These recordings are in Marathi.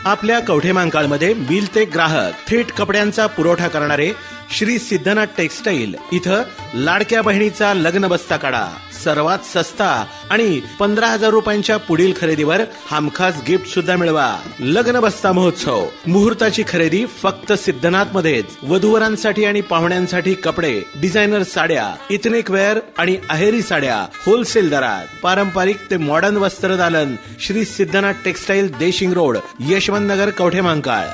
आपल्या कवठेमहांकाळमध्ये मिल ते ग्राहक थेट कपड्यांचा पुरवठा करणारे श्री सिद्धनाथ टेक्सटाईल इथं लाडक्या बहिणीचा लग्न बस्ता काढा. सर्वात सस्ता आणि 15,000 रुपयांच्या पुढील खरेदीवर हमखास गिफ्ट सुद्धा मिळवा. लग्न बस्ता महोत्सव. मुहूर्ताची खरेदी फक्त सिद्धनाथ मध्येच. वधूवरांसाठी आणि पाहुण्यांसाठी कपडे, डिझायनर साड्या, इथनिक वेअर आणि अहेरी साड्या होलसेल दरात. पारंपरिक ते मॉडर्न वस्त्रदालन. Shri Siddhanath textile, Deshing road, Yashwant Nagar, Kavathemahankal.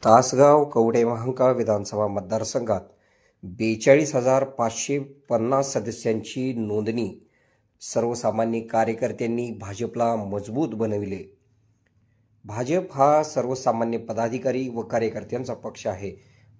तासगाव कवठेमहांकाळ विधानसभा मतदारसंघात 42,550 सदस्यांची नोंदणी. सर्वसामान्य कार्यकर्त्यांनी भाजपला मजबूत बनविले. भाजप हा सर्वसामान्य पदाधिकारी व कार्यकर्त्यांचा पक्ष आहे.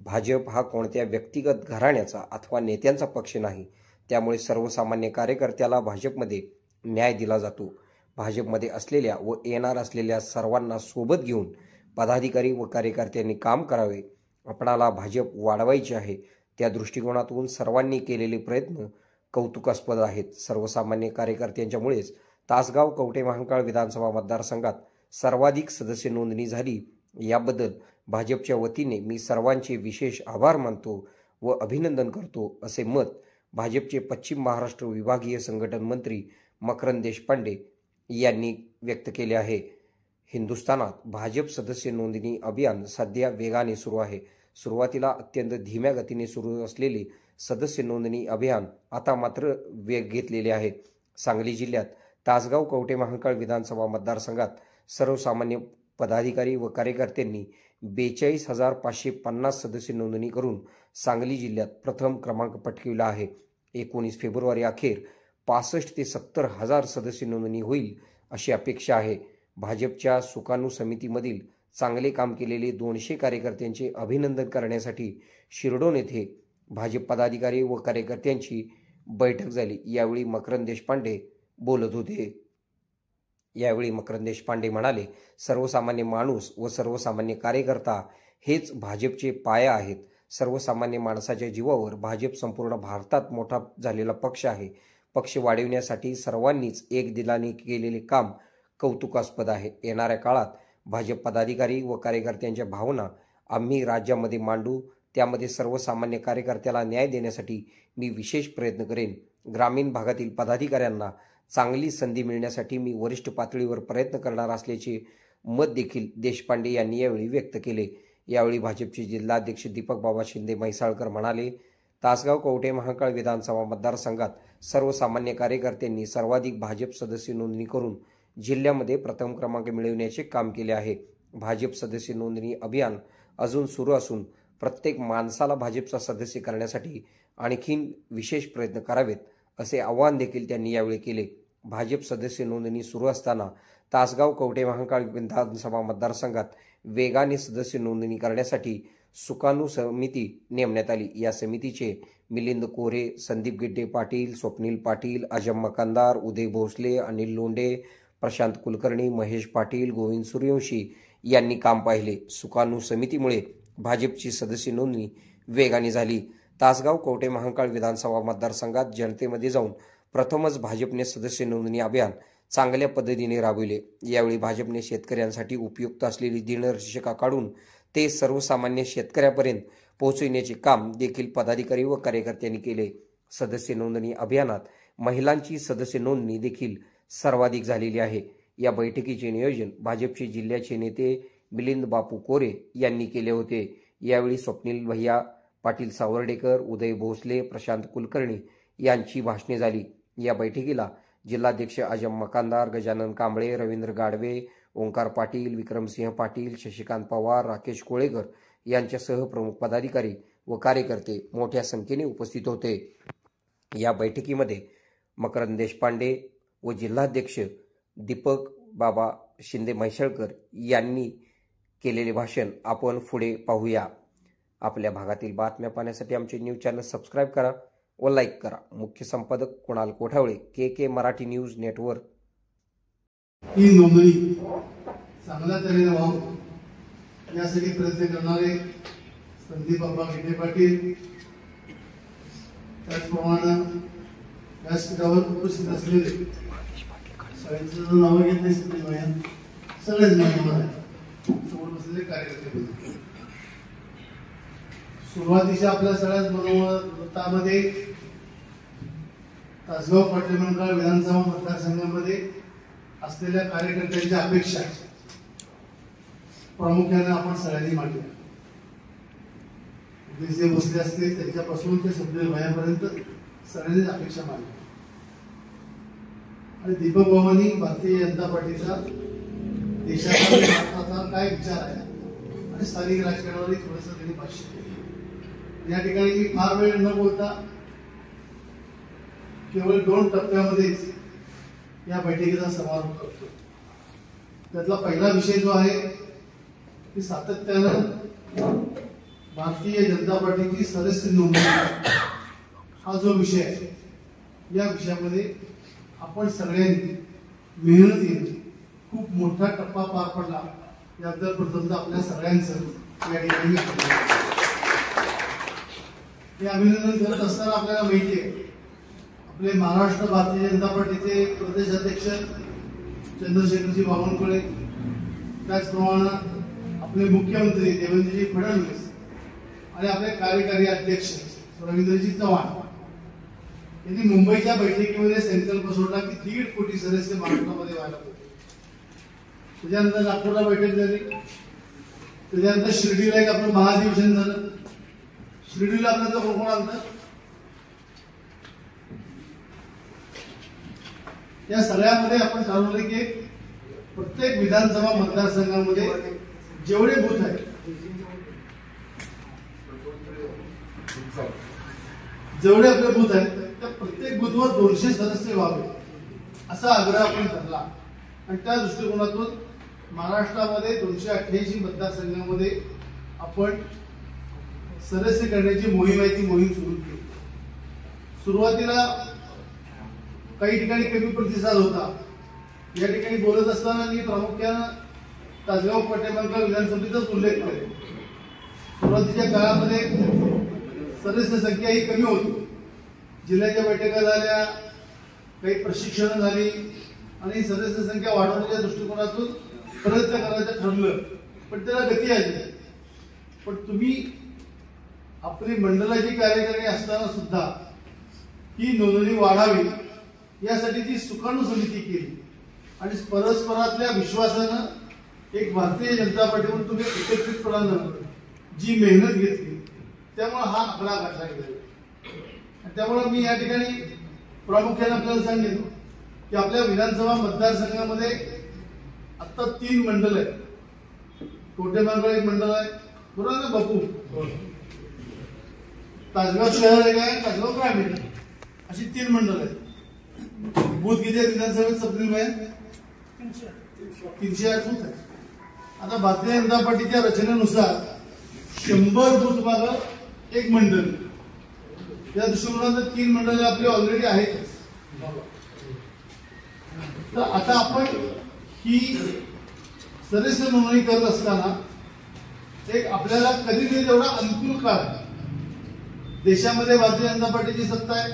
भाजप हा कोणत्या व्यक्तिगत घराण्याचा अथवा नेत्यांचा पक्ष नाही. त्यामुळे सर्वसामान्य कार्यकर्त्याला भाजपमध्ये न्याय दिला जातो. भाजपमध्ये असलेल्या व येणार असलेल्या सर्वांना सोबत घेऊन पदाधिकारी व कार्यकर्त्यांनी काम करावे. आपणाला भाजप वाढवायची आहे. त्या दृष्टिकोनातून सर्वांनी केलेले प्रयत्न कौतुकास्पद आहेत. सर्वसामान्य कार्यकर्त्यांच्यामुळेच तासगाव कवठेमहांकाळ विधानसभा मतदारसंघात सर्वाधिक सदस्य नोंदणी झाली. याबद्दल भाजपच्या वतीने मी सर्वांचे विशेष आभार मानतो व अभिनंदन करतो, असे मत भाजपचे पश्चिम महाराष्ट्र विभागीय संघटन मंत्री मकरंद देशपांडे यांनी व्यक्त केले आहे. हिंदुस्थानात भाजप सदस्य नोंदणी अभियान सध्या वेगाने सुरू आहे. सुरुवातीला अत्यंत धीम्या गतीने सुरू असलेले सदस्य नोंदणी अभियान आता मात्र वेग घेतलेले आहे. सांगली जिल्ह्यात तासगाव कवठेमहांकाळ विधानसभा मतदारसंघात सर्वसामान्य पदाधिकारी व कार्यकर्त्यांनी 42,550 सदस्य नोंदणी करून सांगली जिल्ह्यात प्रथम क्रमांक पटकावला आहे. 19 फेब्रुवारी अखेर 65 ते 70 हजार सदस्य नोंदणी होईल अशी अपेक्षा आहे. भाजपच्या सुकाणू समितीमधील चांगले काम केलेले 200 कार्यकर्त्यांचे अभिनंदन करण्यासाठी शिरडोन येथे भाजप पदाधिकारी व कार्यकर्त्यांची बैठक झाली. यावेळी मकरंद देशपांडे बोलत होते. यावेळी मकरंद देशपांडे म्हणाले, सर्वसामान्य माणूस व सर्वसामान्य कार्यकर्ता हेच भाजपचे पाया आहेत. सर्वसामान्य माणसाच्या जीवावर भाजप संपूर्ण भारतात मोठा झालेला पक्ष आहे. पक्ष वाढविण्यासाठी सर्वांनीच एक दिलाने केलेले काम कौतुकास्पद आहे. येणाऱ्या काळात भाजप पदाधिकारी व कार्यकर्त्यांच्या भावना आम्ही राज्यामध्ये मांडू. त्यामध्ये सर्वसामान्य कार्यकर्त्याला न्याय देण्यासाठी मी विशेष प्रयत्न करेन. ग्रामीण भागातील पदाधिकाऱ्यांना चांगली संधी मिळण्यासाठी मी वरिष्ठ पातळीवर प्रयत्न करणार असल्याचे मत देखील देशपांडे यांनी यावेळी व्यक्त केले. यावेळी भाजपचे जिल्हाध्यक्ष दीपक बाबा शिंदे म्हैसाळकर म्हणाले, तासगाव कवठेमहांकाळ विधानसभा मतदारसंघात सर्वसामान्य कार्यकर्त्यांनी सर्वाधिक भाजप सदस्य नोंदणी करून जिल्ह्यामध्ये प्रथम क्रमांक मिळविण्याचे काम केले आहे. भाजप सदस्य नोंदणी अभियान अजून सुरू असून प्रत्येक माणसाला भाजपचा सदस्य करण्यासाठी आणखीन विशेष प्रयत्न करावेत, असे आवाहन देखील त्यांनी यावेळी केले. भाजप सदस्य नोंदणी सुरू असताना तासगाव कवठेमहांकाळ विधानसभा मतदारसंघात वेगाने सदस्य नोंदणी करण्यासाठी सुकाणू समिती नेमण्यात आली. या समितीचे मिलिंद कोरे, संदीप गिड्डे पाटील, स्वप्नील पाटील, आजम मकानदार, उदय भोसले, अनिल लोंढे, प्रशांत कुलकर्णी, महेश पाटील, गोविंद सूर्यवंशी यांनी काम पाहिले. सुकाणू समितीमुळे भाजपची सदस्य नोंदणी वेगाने झाली. तासगाव कवठेमहांकाळ विधानसभा मतदारसंघात जनतेमध्ये जाऊन प्रथमच भाजपने सदस्य नोंदणी अभियान चांगल्या पद्धतीने राबविले. यावेळी भाजपने शेतकऱ्यांसाठी उपयुक्त असलेली दिनदर्शिका काढून ते सर्वसामान्य शेतकऱ्यापर्यंत पोहोचविण्याचे काम देखील पदाधिकारी व कार्यकर्त्यांनी केले. सदस्य नोंदणी अभियानात महिलांची सदस्य नोंदणी देखील सर्वाधिक झालेली आहे. या बैठकीचे नियोजन भाजपचे जिल्ह्याचे नेते मिलिंद बापू कोरे यांनी केले होते. यावेळी स्वप्नील भैया पाटील सावर्डेकर, उदय भोसले, प्रशांत कुलकर्णी यांची भाषणे झाली. या बैठकीला जिल्हाध्यक्ष आजम मकानदार, गजानन कांबळे, रवींद्र गाडवे, ओंकार पाटील, विक्रमसिंह पाटील, शशिकांत पवार, राकेश कोळेकर यांच्यासह प्रमुख पदाधिकारी व कार्यकर्ते मोठ्या संख्येने उपस्थित होते. या बैठकीमध्ये मकरंद देशपांडे व जिल्हाध्यक्ष दीपक बाबा शिंदे म्हैसाळकर यांनी केलेले भाषण आपण पुढे पाहूया. आपल्या भागातील बातम्या पाहण्यासाठी आमचे न्यूज चॅनल सबस्क्राईब करा व लाईक करा. मुख्य संपादक कुणाल कोठावळे, के मराठी न्यूज नेटवर्क. ही नोंदणी चांगल्या तऱ्हेने व्हावी यासाठी प्रयत्न करणारे संदीप बाबा गिटे पाटील, त्याचप्रमाणे व्यासपीठावर उपस्थित असलेले सगळ्यांचं नावं घेत नाही, सगळेच मान्यवर आहेत, समोर बसलेले कार्यकर्ते. सुरुवातीच्या आपल्या सगळ्याच मनोमतामध्ये तासगाव पाटलिमंगळ विधानसभा मतदारसंघामध्ये असलेल्या कार्यकर्त्यांच्या अपेक्षा प्रामुख्याने आपण सगळ्यांनी मांडल्या. जे बसले असते त्यांच्यापासून ते सभ्य वयापर्यंत सगळ्यांनीच अपेक्षा मांडल्या. आणि दीपक बाबांनी भारतीय जनता पार्टीचा देशाचा भारताचा काय विचार आहे आणि स्थानिक राजकारणावरही थोडंसं त्यांनी भाष्य केलं. या ठिकाणी मी फार वेळ न बोलता केवळ 2 टप्प्यामध्येच या बैठकीचा समारोप करतो. त्यातला पहिला विषय जो आहे की सातत्यानं भारतीय जनता पार्टीची सदस्य नोंदणी हा जो विषय आहे, या विषयामध्ये आपण सगळ्यांनी मेहनतीने खूप मोठा टप्पा पार पडला याबद्दल प्रथमतः आपल्या सगळ्यांचं या ठिकाणी हे अभिनंदन करत असताना आपल्याला माहिती आहे आपले महाराष्ट्र भारतीय जनता पार्टीचे प्रदेश अध्यक्ष चंद्रशेखरजी बावनकुळे, त्याचप्रमाणे आपले मुख्यमंत्री देवेंद्रजी फडणवीस आणि आपले कार्यकारी अध्यक्ष रवींद्रजी चव्हाण यांनी मुंबईच्या बैठकीमध्ये संकल्प सोडला की 1.5 कोटी सदस्य महाराष्ट्रामध्ये व्हायला पाहिजे. त्याच्यानंतर नागपूरला बैठक झाली, त्याच्यानंतर शिर्डीला एक आपलं महाधिवेशन झालं. शिर्डीला आपल्याला कोण आलं, या सगळ्यामध्ये आपण ठरवलं की प्रत्येक विधानसभा मतदारसंघामध्ये जेवढे बूथ आहेत जेवढे आपले बूथ आहेत त्या प्रत्येक बूथवर 200 सदस्य व्हावे असा आग्रह आपण धरला. आणि त्या दृष्टिकोनातून महाराष्ट्रामध्ये 288 मतदारसंघामध्ये आपण सदस्य करण्याची मोहीम आहे ती मोहीम सुरू केली. सुरुवातीला काही ठिकाणी कमी प्रतिसाद होता. या ठिकाणी बोलत असताना मी प्रामुख्यानं तासगाव पाटलिमंगळ विधानसभेचाच उल्लेख करेन. सुरुवातीच्या काळामध्ये सदस्य संख्या ही कमी होती. जिल्ह्याच्या बैठका झाल्या, काही प्रशिक्षण झाली आणि सदस्य संख्या वाढवण्याच्या दृष्टिकोनातून प्रयत्न करायचं ठरलं, पण त्याला गती आली. पण तुम्ही आपली मंडळाची कार्यकारी असताना सुद्धा ही नोंदणी वाढावी यासाठी ती सुकाणू समिती केली आणि परस्परातल्या विश्वासानं एक भारतीय जनता पार्टीवर तुम्ही एकत्रितपणानं जी मेहनत घेतली त्यामुळे हा आकडा गाठला गेला. त्यामुळे मी या ठिकाणी प्रामुख्याने आपल्याला सांगेन की आपल्या विधानसभा मतदारसंघामध्ये आता 3 मंडळ आहेत. कोटेमंगळ एक मंडळ आहे, बरोबर ना बापू, तासगाव शहर एक आहे, तासगाव ग्रामीण, अशी 3 मंडळ आहेत. बूथ किती आहेत विधानसभेत सप्रिल आहे 308 बूथ आहे. आता भारतीय जनता पार्टीच्या रचनेनुसार 100 बूथ मागं एक मंडळ, या दृष्टिकोनातून 3 मंडळे आपली ऑलरेडी आहेत. तर आता आपण ही सदस्य नोंदणी करत असताना एक आपल्याला कधीतरी तेवढा अनुकूल काळ, देशामध्ये भारतीय जनता पार्टीची सत्ता आहे,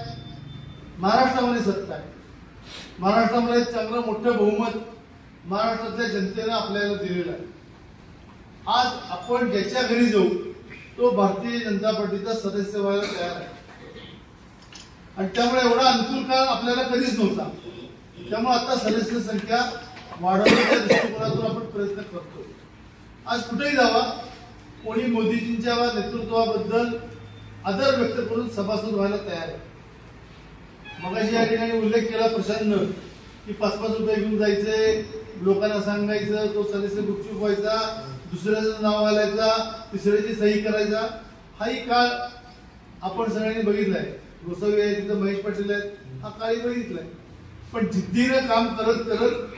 महाराष्ट्रामध्ये सत्ता आहे, महाराष्ट्रामध्ये चांगलं मोठं बहुमत महाराष्ट्रातल्या जनतेनं आपल्याला दिलेलं आहे. आज आपण ज्याच्या घरी जाऊ तो भारतीय जनता पार्टीचा सदस्य व्हायला तयार आहे. आणि त्यामुळे एवढा अनुकूल काळ आपल्याला कधीच नव्हता. त्यामुळे आता सदस्य संख्या वाढवण्याच्या दृष्टिकोनातून आपण प्रयत्न करतो. आज कुठेही जावा, कोणी मोदीजींच्या नेतृत्वाबद्दल आदर व्यक्त करून सभासद व्हायला तयार आहे. मगाशी या ठिकाणी उल्लेख केला प्रशांतनं की 5-5 रुपये घेऊन जायचे, लोकांना सांगायचं, तो सदस्य गुपचूप व्हायचा, दुसऱ्याचं नाव घालायचा, तिसऱ्याची सही करायचा. हाही काळ आपण सगळ्यांनी बघितलाय. गोसावी आहे, तिथं महेश पाटील आहेत, हा काळही बघितलाय. पण जिद्दीनं काम करत करत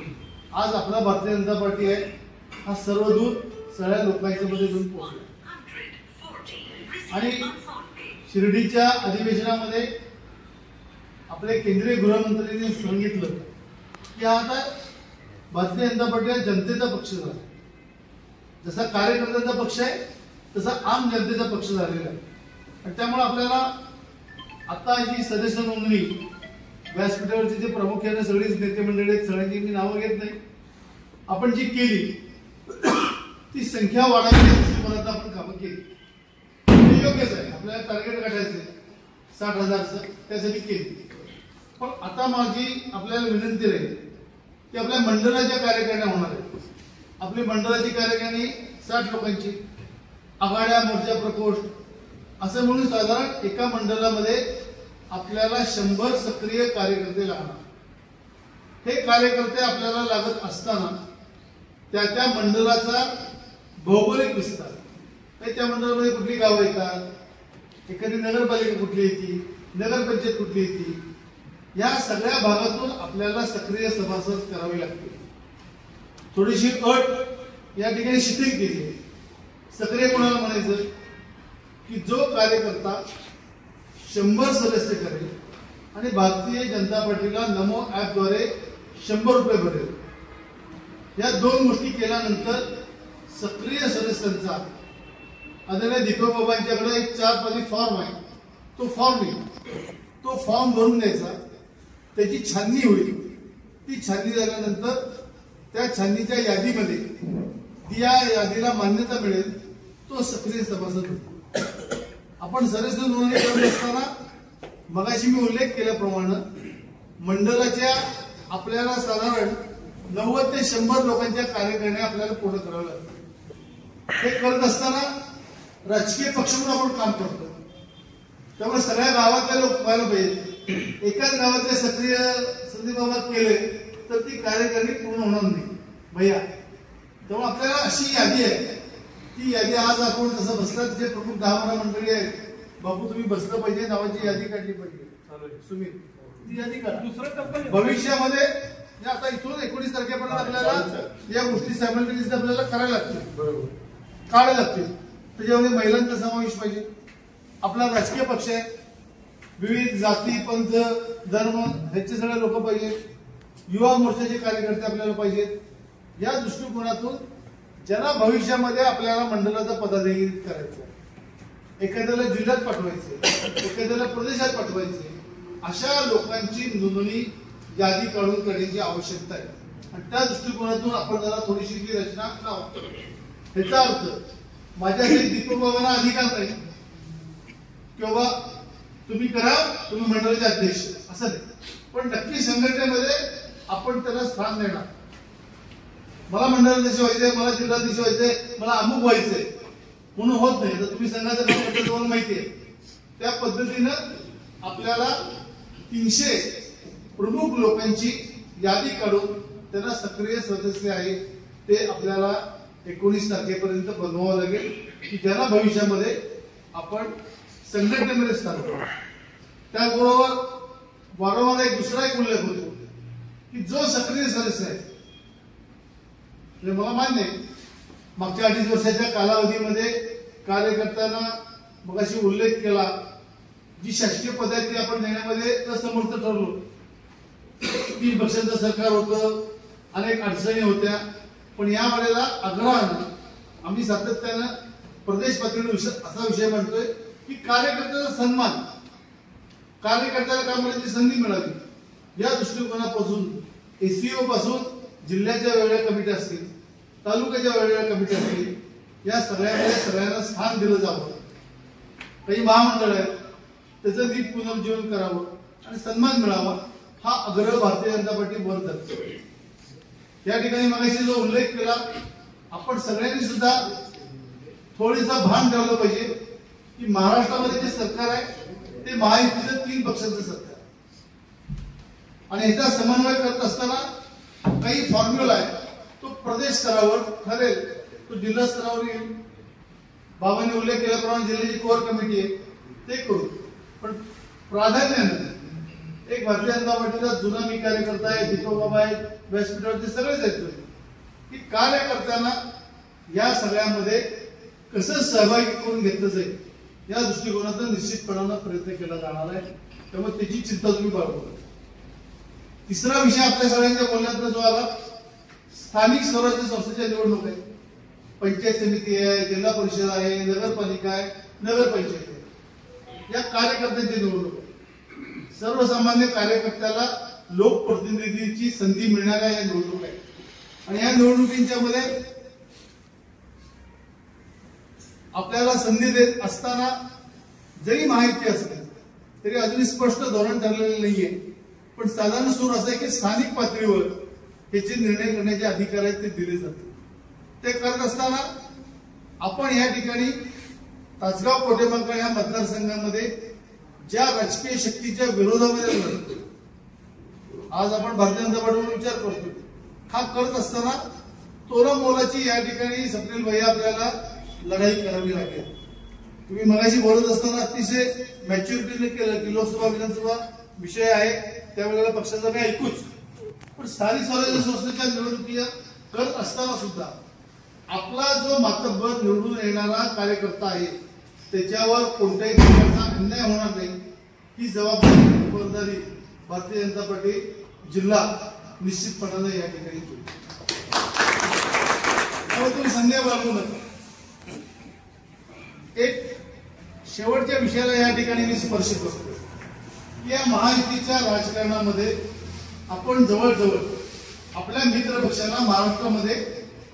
आज आपला भारतीय जनता पार्टी आहे हा सर्व दूर सगळ्या लोकांच्या मध्ये जाऊन पोहोचला. आणि शिर्डीच्या अधिवेशनामध्ये आपले केंद्रीय गृहमंत्र्यांनी सांगितलं की आता भारतीय जनता पार्टी हा जनतेचा पक्ष झाला. जसा कार्यकर्त्यांचा पक्ष आहे तसा आम जनतेचा पक्ष झालेला आहे. आणि त्यामुळे आपल्याला आता जी सदस्य नोंदणी व्यासपीठावरची जे प्रामुख्याने सगळीच नेते मंडळी आहेत, सगळ्यांची मी नावं घेत नाही, आपण जी केली ती संख्या वाढवण्याच्या दृष्टिकोनातून आपण कामं केली. हे योग्यच आहे, आपल्याला टार्गेट गाठायचं 60,000चं, त्यासाठी केली. पण आता माझी आपल्याला विनंती राहील की आपल्या मंडळाच्या कार्यकारिण्या होणार आहेत. आपली मंडळाची कार्यकारिणी 60 लोकांची, आघाड्या, मोर्चा, प्रकोष्ठ असं म्हणून साधारण एका मंडळामध्ये आपल्याला 100 सक्रिय कार्यकर्ते लागणार. हे कार्यकर्ते आपल्याला लागत असताना त्या मंडळाचा भौगोलिक विस्तार, त्या मंडळामध्ये कुठली गावं येतात, एखादी नगरपालिका कुठली येते, नगरपंचायत कुठली येते, या सगळ्या भागातून आपल्याला सक्रिय सभासद करावे लागतील. थोडीशी अट या ठिकाणी शिथिल केली आहे. सक्रिय कोणाला म्हणायचं की जो कार्यकर्ता 100 सदस्य करेल आणि भारतीय जनता पार्टीला नमो ऍपद्वारे 100 रुपये भरेल. या 2 गोष्टी केल्यानंतर सक्रिय सदस्यांचा आदरणीय दीपक बाबांच्याकडे एक 4 पानी फॉर्म आहे, तो फॉर्म भरून द्यायचा, त्याची छाननी होईल. ती छाननी झाल्यानंतर त्या छाननीच्या यादीमध्ये या यादीला मान्यता मिळेल, तो सक्रिय सभासद होतो. आपण सदस्य नोंदणी करत असताना मगाशी मी उल्लेख केल्याप्रमाणे मंडळाच्या आपल्याला साधारण 90 ते 100 लोकांच्या कार्यकारिण्या आपल्याला पूर्ण कराव्या लागतात. हे करत असताना राजकीय पक्ष म्हणून आपण काम करतो, त्यामुळे सगळ्या गावातले लोक व्हायला पाहिजे. एकाच गावातले सक्रिय संदीप बाबा केले तर ती कार्यकारिणी पूर्ण होणार नाही भैया. त्यामुळे आपल्याला अशी यादी आहे, ती यादी आज आपण जसं बसतात जे प्रमुख 10-12 मंडळी आहेत, बापू तुम्ही बसलं पाहिजे, नावाची यादी काढली पाहिजे. सुमित ती यादी काढा. दुसरं टप्पा भविष्यामध्ये आता इथून 19 तारखेपर्यंत आपल्याला या गोष्टी सायमल्टेनियसली आपल्याला करायला लागतील, बरोबर काढायला लागतील. त्याच्यामध्ये महिलांचा समावेश पाहिजे, आपला राजकीय पक्ष आहे, विविध जाती, पंथ, धर्म ह्याचे सगळे लोक पाहिजेत, युवा मोर्चाचे कार्यकर्ते आपल्याला पाहिजेत. या दृष्टिकोनातून ज्यांना भविष्यामध्ये आपल्याला मंडळाचा पदाधिकारी करायचं, एखाद्याला जिल्ह्यात पाठवायचे, एखाद्याला प्रदेशात पाठवायचे, अशा लोकांची नोंदणी यादी काढून करण्याची आवश्यकता आहे. आणि त्या दृष्टिकोनातून आपण जरा थोडीशी ती रचना लावतो. ह्याचा अर्थ माझ्यासाठी दीपक बाबांना अधिकार नाही की बाबा तुम्ही करा, तुम्ही मंडळाचे अध्यक्ष असं नाही, पण नक्की संघटनेमध्ये आपण त्यांना स्थान देणार. मला मंडळाध्यक्ष व्हायचंय, मला जिल्हाध्यक्ष व्हायचंय, मला अमुक व्हायचंय म्हणून होत नाही. तर तुम्ही संघाचं काम करता तुम्हाला माहिती आहे, त्या पद्धतीनं आपल्याला 300 प्रमुख लोकांची यादी काढून त्यांना सक्रिय सदस्य आहे ते आपल्याला 19 तारखेपर्यंत बनवावं लागेल, की ज्यांना भविष्यामध्ये आपण संघटनेमध्ये स्थान करू. त्याचबरोबर वारंवार दुसरा एक उल्लेख होतो की जो सक्रिय सदस्य आहे, मला मान्य आहे मागच्या 2.5 वर्षाच्या कालावधीमध्ये कार्यकर्त्यांना मगाशी उल्लेख केला, जी शासकीय पद आहेत ती आपण देण्यामध्ये असमर्थ ठरलो. 3 पक्षांचं सरकार होतं, अनेक अडचणी होत्या, पण या वेळेला आग्रहानं आम्ही सातत्यानं प्रदेश पातळीवर असा विषय म्हणतोय की कार्यकर्त्याचा सन्मान, कार्यकर्त्याला काम करण्याची संधी मिळावी, या दृष्टिकोनापासून एसईओ पासून जिल्ह्याच्या वेगळ्या कमिटी असतील, तालुक्याच्या वेगळ्या कमिटी असतील, या सगळ्यामध्ये सगळ्यांना स्थान दिलं जावं. काही महामंडळ आहेत त्याचं नीट पुनर्जीवन करावं आणि सन्मान मिळावा, हा आग्रह भारतीय जनता पार्टी वर धरतो. या ठिकाणी मगाशी जो उल्लेख केला, आपण सगळ्यांनी सुद्धा थोडीसा भान ठेवलं पाहिजे की महाराष्ट्रामध्ये जे सरकार आहे ते महायुतीचं 3 पक्षांचं सरकार, आणि याचा समन्वय करत असताना काही फॉर्म्युला आहे, तो प्रदेश स्तरावर ठरेल, तो जिल्हा स्तरावर येईल. बाबांनी उल्लेख केल्याप्रमाणे जिल्ह्याची कोर कमिटी आहे ते करू, पण प्राधान्यानं एक भारतीय जनता पार्टीचा जुना मी कार्यकर्ता आहे, दीपक बाबा आहेत, व्यासपीठावरचे सगळेच आहेत की कार्यकर्त्यांना या सगळ्यामध्ये कसं सहभागी करून घेतलं जाईल, या दृष्टिकोनातून निश्चितपणानं प्रयत्न केला जाणार आहे. त्यामुळे त्याची चिंता तुम्ही बाळगू. तिसरा विषय आपल्या सगळ्यांच्या बोलण्यातून जो आला, स्थानिक स्वराज्य संस्थेच्या निवडणूक आहे. पंचायत समिती आहे, जिल्हा परिषद आहे, नगरपालिका आहे, नगरपंचायत आहे. या कार्यकर्त्यांची निवडणूक आहे. सर्वसामान्य कार्यकर्त्याला लोकप्रतिनिधीची संधी मिळणाऱ्या या निवडणूक आहे. आणि या निवडणुकींच्या मध्ये आपल्याला संधी देत असताना जरी माहिती असते तरी अजूनही स्पष्ट धोरण ठरलेलं नाहीये. पण साधारण सूर असं आहे की स्थानिक पातळीवर हे जे निर्णय करण्याचे अधिकार आहेत ते दिले जातात. ते करत असताना आपण या ठिकाणी तासगाव कोटेमंकाळ या मतदारसंघामध्ये ज्या राजकीय शक्तीच्या विरोधामध्ये लढतो, आज आपण भारतीय जनता पार्टीवर विचार करतो, हा करत असताना तोरा मोलाची या ठिकाणी स्वप्नील भैया आपल्याला लढाई करावी लागेल. तुम्ही मगाशी बोलत असताना अतिशय मॅच्युरिटीने केलं की लोकसभा विधानसभा विषय आहे, त्यावेळेला पक्षाचं काही ऐकूच. पण स्थानिक स्वराज्य संस्थेच्या निवडणुकीला करत असताना सुद्धा आपला जो मातब्बर निवडून येणारा कार्यकर्ता आहे त्याच्यावर कोणत्याही प्रकारचा अन्याय होणार नाही ही जबाबदारी भारतीय जनता पार्टी जिल्हा निश्चितपणाने या ठिकाणी घेईल. त्यामुळे तुम्ही संदेह बाळगू नका. एक शेवटच्या विषयाला या ठिकाणी मी स्पर्श करतो की या महायुतीच्या राजकारणामध्ये आपण जवळजवळ आपल्या मित्र पक्षांना महाराष्ट्रामध्ये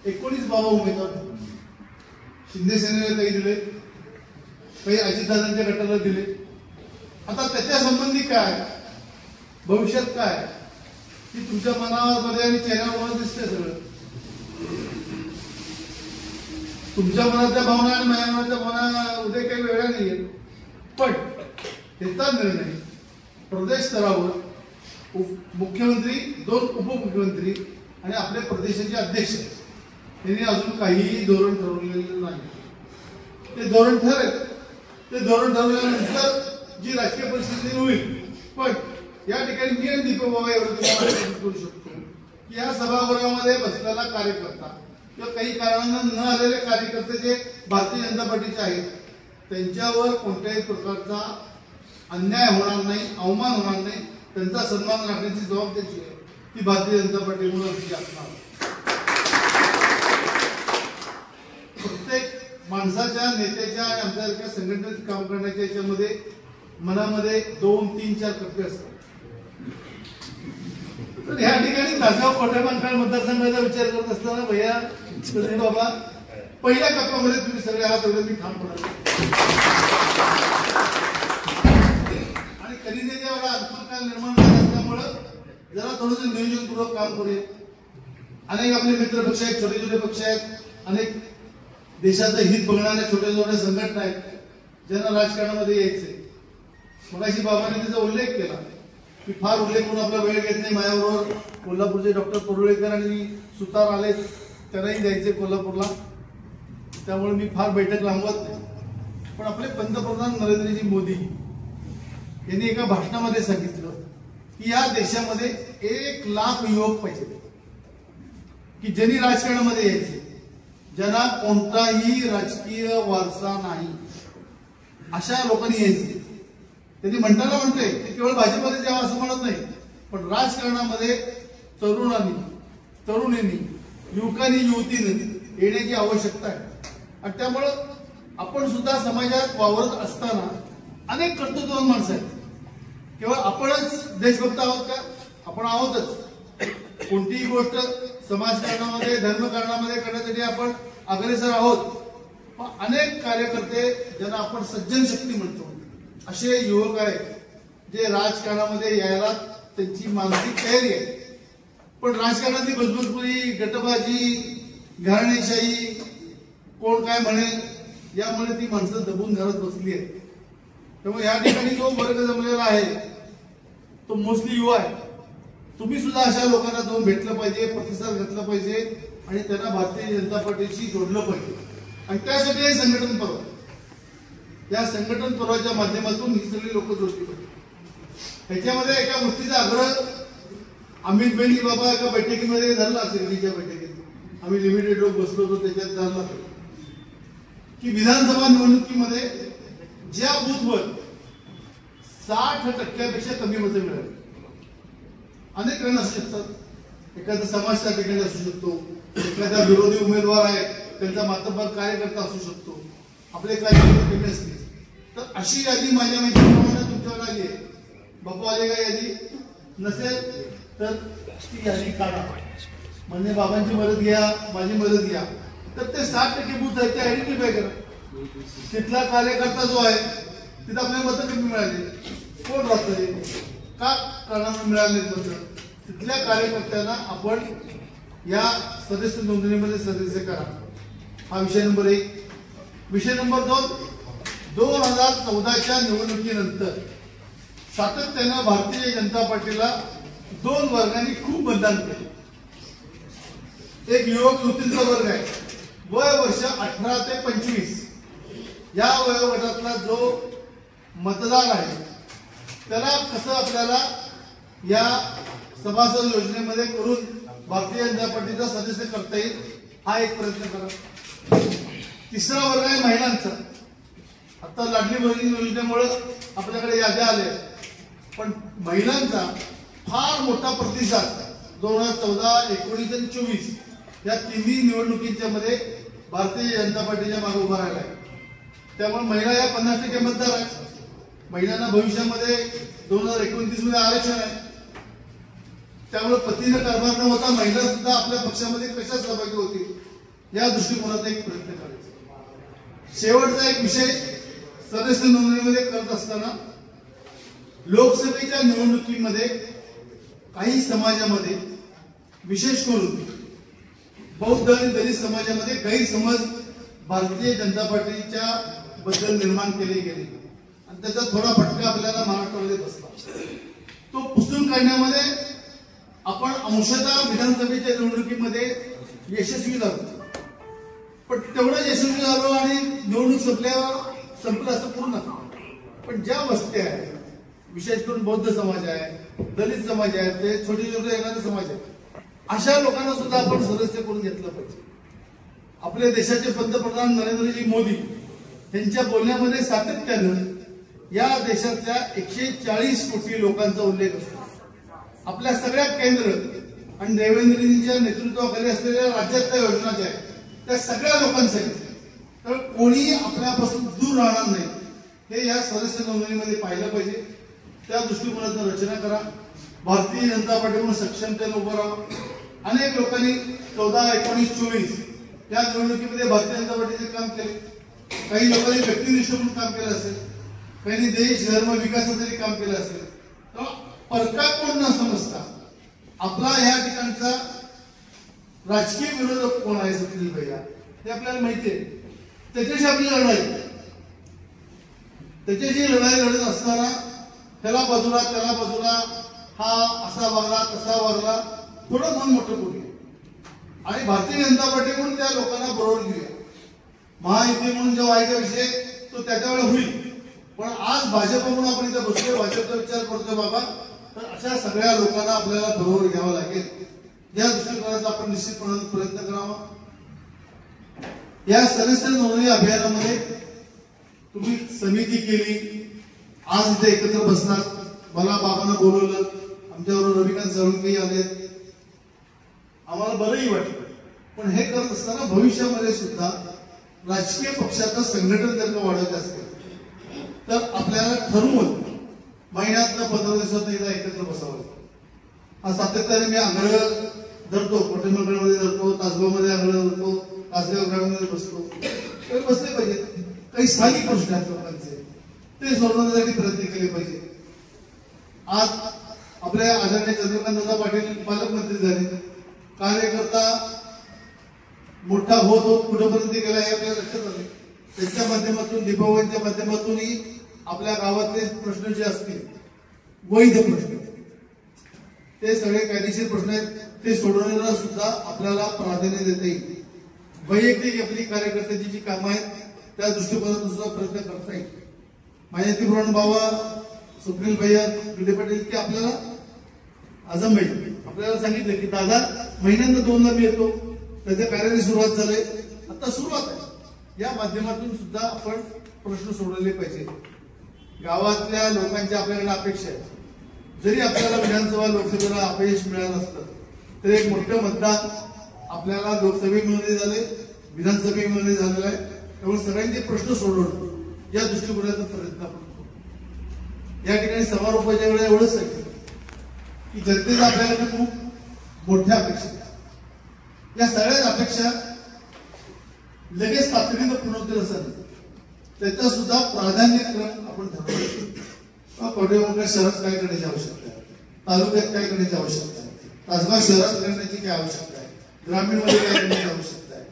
19 बाबा उमेदवार दिले. शिंदे सेनेला काही दिले, काही अजितदादांच्या गटाला दिले. आता त्याच्या संबंधी काय भविष्यात काय की तुमच्या मनामध्ये आणि चेहऱ्यावर दिसते सगळं. तुमच्या मनातल्या भावना आणि माझ्या मनातल्या भावना उद्या काही वेगळ्या नाहीये. पण त्याचा निर्णय प्रदेश स्तरावर मुख्यमंत्री, 2 उपमुख्यमंत्री आणि आपल्या प्रदेशाचे अध्यक्ष यांनी अजून काहीही धोरण ठरवलेलं नाही. ते धोरण ठरेल. ते धोरण ठरवल्यानंतर जी राजकीय परिस्थिती होईल. पण या ठिकाणी मी आणि दीपक बाबा एवढं तुम्हाला करू शकतो की या सभागृहामध्ये बसलेला कार्यकर्ता किंवा काही कारणानं न आलेले कार्यकर्ते जे भारतीय जनता पार्टीचे आहेत त्यांच्यावर कोणत्याही प्रकारचा अन्याय होणार नाही, अवमान होणार नाही. त्यांचा सन्मान राखण्याची जबाबदारी आहे ती भारतीय जनता पार्टीमुळे असणार. प्रत्येक माणसाच्या, नेत्याच्या आणि आमच्यासारख्या संघटनेत काम करण्याच्या याच्यामध्ये मनामध्ये 2, 3, 4 कप्पे असतात. तर ह्या ठिकाणी तासगाव कोटेमंकाळ मतदारसंघाचा विचार करत असताना भैया बाबा पहिल्या कप्प्यामध्ये तुम्ही सगळे आहात एवढं मी ठाम पडतो. आणि खनिजेच्या एवढा अनुकूल काळ निर्माण झाला असल्यामुळं जरा थोडंसं नियोजनपूर्वक काम करूया. अनेक आपले मित्र पक्ष आहेत, छोटे छोटे पक्ष आहेत, अनेक देशाचं हित बघणाऱ्या छोट्या छोट्या संघटना आहेत ज्यांना राजकारणामध्ये यायचंय. मगाशी बाबांनी त्याचा उल्लेख केला की फार उल्लेख करून आपला वेळ घेत नाही. माझ्याबरोबर कोल्हापूरचे डॉक्टर परुळेकर आणि सुतार आले, त्यांनाही जायचे कोल्हापूरला, त्यामुळे मी फार बैठक लांबवत नाही. पण आपले पंतप्रधान नरेंद्रजी मोदी यांनी एका भाषणामध्ये सांगितलं की या देशामध्ये 1 लाख युवक पाहिजे की ज्यांनी राजकारणामध्ये यायचे, ज्यांना कोणताही राजकीय वारसा नाही, अशा लोकांनी यायचे. त्यांनी म्हणताना म्हणते की केवळ भाजपमध्ये जावं असं म्हणत नाही, पण राजकारणामध्ये तरुणींनी, युवकांनी, युवतींनी येण्याची आवश्यकता आहे. आणि त्यामुळं आपण सुद्धा समाजात वावरत असताना अनेक कर्तृत्ववान माणसं आहेत. केवळ आपणच देशभक्त आहोत का? आपण आहोतच. कोणतीही गोष्ट समाजकारणामध्ये, धर्मकारणामध्ये करण्यासाठी आपण अग्रेसर आहोत. पण अनेक कार्यकर्ते ज्यांना आपण सज्जन शक्ती म्हणतो असे युवक आहेत जे राजकारणामध्ये यायला त्यांची मानसिक तयारी आहे. पण राजकारणातली बजबजपुरी, गटबाजी, घराणेशाही, कोण काय म्हणेल यामुळे ती माणसं दबून घरात बसली आहेत. त्यामुळे या ठिकाणी जो वर्ग जमलेला आहे तो मोस्टली युवा आहे. तुम्ही सुद्धा अशा लोकांना जाऊन भेटलं पाहिजे, प्रतिसाद घेतला पाहिजे आणि त्यांना भारतीय जनता पार्टीशी जोडलं पाहिजे. आणि त्यासाठी हे संघटन पर्व, या संघटन पर्वाच्या माध्यमातून ही सगळी लोक जोडली पाहिजे. ह्याच्यामध्ये एका गोष्टीचा आग्रह अमित बेनी बाबा एका बैठकीमध्ये झाला, शिर्डीच्या बैठकीत आम्ही लिमिटेड लोक बसलो होतो, त्याच्यात झाला की विधानसभा निवडणुकीमध्ये ज्या बूथवर 60% कमी मतं मिळाली, अनेक कारण असू शकतात. एखादा समाज त्या ठिकाणी असू शकतो, एखादा विरोधी उमेदवार आहे त्यांचा मातब्बर कार्यकर्ता असू शकतो, आपले कार्यकर्ते कमी असतील, तर अशी यादी माझ्या माहितीप्रमाणे तुमच्याकडे आली आहे. बापू आले का यादी? नसेल तर ती यादी काढा. म्हणजे बाबांची मदत घ्या, माझी मदत घ्या. तर ते 60% बूथ आहेत ते आयडेंटिफाय करा. तिथला कार्यकर्ता जो आहे तिथं आपल्याला मतं कमी मिळाली, कोण राहतंय, का कारणाने मिळाले मतं, तिथल्या कार्यकर्त्यांना आपण या सदस्य नोंदणीमध्ये सदस्य करा. हा विषय नंबर 1. विषय नंबर 2, 2014च्या निवडणुकीनंतर सातत्यानं भारतीय जनता पार्टीला 2 वर्गांनी खूप मतदान केले. एक युवक युवतींचा वर्ग आहे, वय वर्ष 18 ते 25. या वयोगटातला जो मतदार आहे त्याला कसं आपल्याला या सभासद योजनेमध्ये करून भारतीय जनता पार्टीचा सदस्य करता येईल, हा एक प्रयत्न करा. तिसरा वर्ग आहे महिलांचा. आता लाडली बहीण योजनेमुळे आपल्याकडे याद्या आल्या, पण महिलांचा फार मोठा प्रतिसाद 2014, 19 आणि 24 या तिन्ही निवडणुकींच्या मध्ये भारतीय जनता पार्टीच्या मागे उभा राहिला आहे. त्यामुळे महिला या 50% मतदार आहेत. महिलांना भविष्यामध्ये 2029 मध्ये आरक्षण आहे. त्यामुळे पतीने कारभार न होता महिला सुद्धा आपल्या पक्षामध्ये कशा सहभागी होतील या दृष्टिकोनाचा एक प्रयत्न करायचा. शेवटचा एक विषय सदस्य नोंदणीमध्ये करत असताना लोकसभेच्या निवडणुकीमध्ये काही समाजामध्ये विशेष करून बौद्ध आणि दलित समाजामध्ये गैरसमज भारतीय जनता पार्टीच्या बद्दल निर्माण केले गेले आणि त्याचा थोडा फटका आपल्याला महाराष्ट्रामध्ये बसला. तो पुसून काढण्यामध्ये आपण अंशतः विधानसभेच्या निवडणुकीमध्ये यशस्वी झालो, पण तेवढं यशस्वी झालो आणि निवडणूक संपलं असं पूर्ण. पण ज्या वस्त्या आहेत, विशेष करून बौद्ध समाज आहे, दलित समाज आहे, ते छोटे छोटे येणारे समाज आहेत, अशा लोकांना सुद्धा आपण सदस्य करून घेतलं पाहिजे. आपल्या देशाचे पंतप्रधान नरेंद्रजी मोदी यांच्या बोलण्यामध्ये सातत्यानं या देशातल्या 140 कोटी लोकांचा उल्लेख असतो. आपल्या सगळ्या केंद्र आणि देवेंद्रजींच्या नेतृत्वाखाली असलेल्या राज्यातल्या योजना ज्या आहेत त्या सगळ्या लोकांसाठी, तर कोणी आपल्यापासून दूर राहणार नाही हे या सदस्य नोंदणीमध्ये पाहिलं पाहिजे. त्या दृष्टिकोनातून रचना करा. भारतीय जनता पार्टीकडून सक्षमतेने उभं राहा. अनेक लोकांनी 14, 19, 24 या निवडणुकीमध्ये भारतीय जनता पार्टीचे काम केले. काही लोकांनी व्यक्तिनिष्ठ म्हणून काम केलं असेल, काही देश धर्म विकासासाठी काम केलं असेल. परका कोण न समजता आपला या ठिकाणचा राजकीय विरोधक कोण आहे सचिन भैया हे आपल्याला माहिती आहे. त्याच्याशी आपली लढाई, त्याच्याशी लढाई लढत असताना त्याला बाजूला हा असा वागला तसा वागला, थोडं मन मोठं करूया आणि भारतीय जनता पार्टीकडून त्या लोकांना बरोबर घेऊया. महायुती म्हणून जेव्हा आहे विषय तो त्याच्या वेळेला होईल, पण आज भाजप म्हणून आपण इथे बसतोय, भाजपचा विचार करतोय बाबा, तर अशा सगळ्या लोकांना आपल्याला बरोबर घ्यावं लागेल. या दृष्टिकोनाचा आपण निश्चितपणे प्रयत्न करावा. या सदस्य नोंदणी अभियानामध्ये तुम्ही समिती केली, आज इथे एकत्र बसणार, मला बाबांना बोलवलं, आमच्याबरोबर रविकांत साळुंके आले, आम्हाला बरंही वाटलं. पण हे करत असताना भविष्यामध्ये सुद्धा राजकीय पक्षाचं संघटन जर का वाढवायचं असेल तर आपल्याला ठरवून महिन्यातनं 15 दिवसात एकदा एकत्र बसावं. हा सातत्याने मी आग्रह धरतो, कोटेमंगळमध्ये धरतो, तासगावमध्ये आग्रह धरतो, तासगाव ग्रामीणमध्ये बसतो. ते बसले पाहिजे. काही स्थानिक प्रश्न आहेत लोकांचे, ते सोडवण्यासाठी प्रयत्न केले पाहिजे. आज आपल्या आदरणीय चंद्रकांत दादा पाटील पालकमंत्री झाले, कार्यकर्ता मोठा होत होत कुठेपर्यंत गेला हे आपल्याला लक्षात आले. त्यांच्या माध्यमातून, दीपावलीच्या माध्यमातूनही आपल्या गावातले प्रश्न जे असतील, वैध प्रश्न, ते सगळे कायदेशीर प्रश्न आहेत, ते सोडवण्याला सुद्धा आपल्याला प्राधान्य देता येईल. वैयक्तिक आपली कार्यकर्त्याची जी कामं आहेत त्या दृष्टिकोनातून सुद्धा प्रयत्न करता येईल. माझ्या पुराण बाबा, सुप्रील भैया, गिडे पाटील की आपल्याला आझम भाई आपल्याला सांगितलं की दादा महिन्यांना 2दा मी येतो, त्याच्या कार्याने सुरुवात झाली, आता सुरुवात आहे. या माध्यमातून सुद्धा आपण प्रश्न सोडवले पाहिजे. गावातल्या लोकांच्या आपल्याकडे अपेक्षा आहे. जरी आपल्याला विधानसभा लोकसभेला अपयश मिळालं असलं तरी एक मोठं मतदान आपल्याला लोकसभेमध्ये झाले, विधानसभेमध्ये झालेला आहे. त्यामुळे सगळ्यांचे प्रश्न सोडवणं या दृष्टिकोनाचा प्रयत्न आपण करू. या ठिकाणी समारोपाच्या वेळेला एवढंच आहे की जनतेचा आपल्याला खूप मोठ्या अपेक्षा आहेत. या सगळ्याच अपेक्षा लगेच तातडीनं पूर्ण होतील असं नाही. त्याचा सुद्धा प्राधान्यक्रम आपण ठरवतो. कवठेमंकाळ शहरात काय करण्याची आवश्यकता आहे, तालुक्यात काय करण्याची आवश्यकता आहे, तासगाव शहरात करण्याची काय आवश्यकता आहे, ग्रामीणमध्ये काय करण्याची आवश्यकता आहे,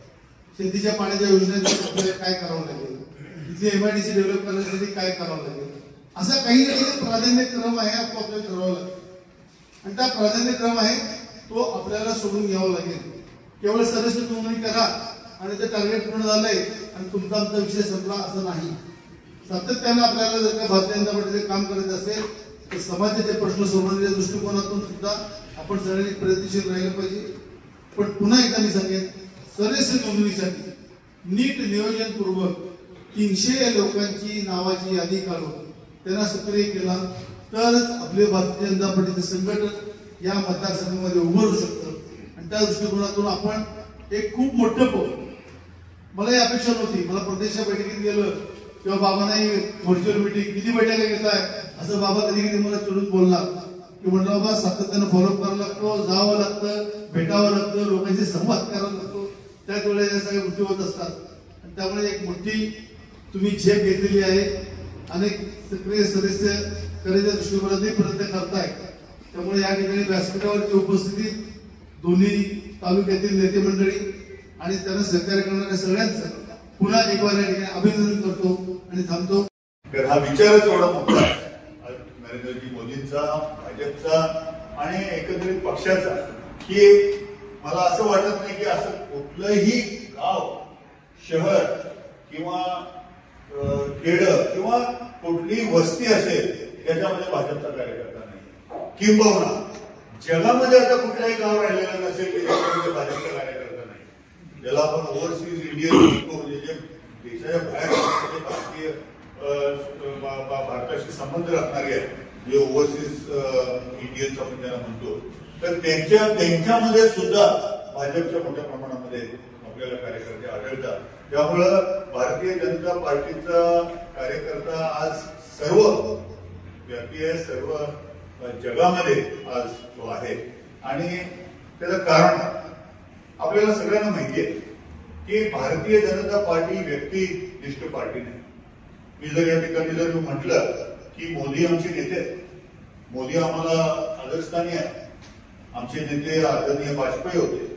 शेतीच्या पाण्याच्या योजनेसाठी आपल्याला काय करावं लागेल, तिथली एमआयडीसी डेव्हलप करण्यासाठी काय करावं लागेल, असा काही ना काही प्राधान्यक्रम आहे तो आपल्याला ठरवावा लागेल. आणि त्या प्राधान्यक्रम आहे तो आपल्याला सोडून घ्यावा लागेल. केवळ सदस्य नोंदणी करा आणि ते टार्गेट पूर्ण झालंय आणि तुमचा आमचा विषय संपला असं नाही. सातत्यानं आपल्याला जर का भारतीय जनता पार्टीचे काम करायचं असेल तर समाजाचे प्रश्न सोडवण्याच्या दृष्टिकोनातून सुद्धा आपण सगळ्यांनी प्रयत्नशील राहिलं पाहिजे. पण पुन्हा एकदा मी सांगेन, सदस्य नोंदणीसाठी नीट नियोजनपूर्वक 300 लोकांची नावाची यादी काढून त्यांना सक्रिय केला तरच आपले भारतीय जनता पार्टीचे संघटन या मतदारसंघामध्ये उभं राहू शकतं. आणि त्या दृष्टिकोनातून आपण एक खूप मोठं पाऊल, मला ही अपेक्षा नव्हती. मला प्रदेशच्या बैठकीत गेलं किंवा बाबांनाही व्हर्च्युअल मीटिंग किती बैठका घेताय असं बाबा कधी कधी मला चिडून बोलला की म्हटलं बाबा सातत्यानं फॉलोअप करावं लागतो, जावं लागतं, भेटावं लागतं, लोकांशी संवाद करावा लागतो. त्याच वेळेला या सगळ्या गोष्टी होत असतात. आणि त्यामुळे एक मोठी तुम्ही झेप घेतलेली आहे. अनेक सक्रिय सदस्य करायच्या दृष्टिकोनातही प्रयत्न करताय. त्यामुळे या ठिकाणी व्यासपीठावरची उपस्थिती दोन्ही तालुक्यातील नेते मंडळी आणि त्यांना सहकार्य करणाऱ्या सगळ्यांचं पुन्हा एक बार या ठिकाणी अभिनंदन करतो आणि थांबतो. तर हा विचारच एवढा मोठा नरेंद्रजी मोदींचा, भाजपचा आणि एकत्रित पक्षाचा की मला असं वाटत नाही की असं कुठलंही गाव, शहर किंवा खेड किंवा कुठली वस्ती असेल त्याच्यामध्ये भाजपचा कार्यकर्ता नाही. किंबहुना जगामध्ये आता कुठलाही गाव राहिलेलं नसेल की त्याच्यामध्ये भाजपचा कार्यकर्ता नाही. ज्याला आपण ओव्हरसीज इंडियन म्हणतो, म्हणजे जे देशाच्या बाहेर भारतीय भारताशी संबंध राखणारे आहेत, जे ओव्हरसीज इंडियन्स आपण त्यांना म्हणतो, तर त्यांच्यामध्ये सुद्धा भाजपच्या मोठ्या प्रमाणामध्ये आपल्याला कार्यकर्ते आढळतात. त्यामुळं भारतीय जनता पार्टीचा कार्यकर्ता आज सर्व व्यापी आहे, सर्व जगामध्ये आज तो आहे. आणि त्याचं कारण आपल्याला सगळ्यांना माहिती आहे की भारतीय जनता पार्टी व्यक्तिनिष्ठ पार्टी नाही. मी जर या ठिकाणी जर म्हटलं की मोदी आमचे नेते आहेत, मोदी आम्हाला आदरस्थानी आहे, आमचे नेते आदरणीय वाजपेयी होते,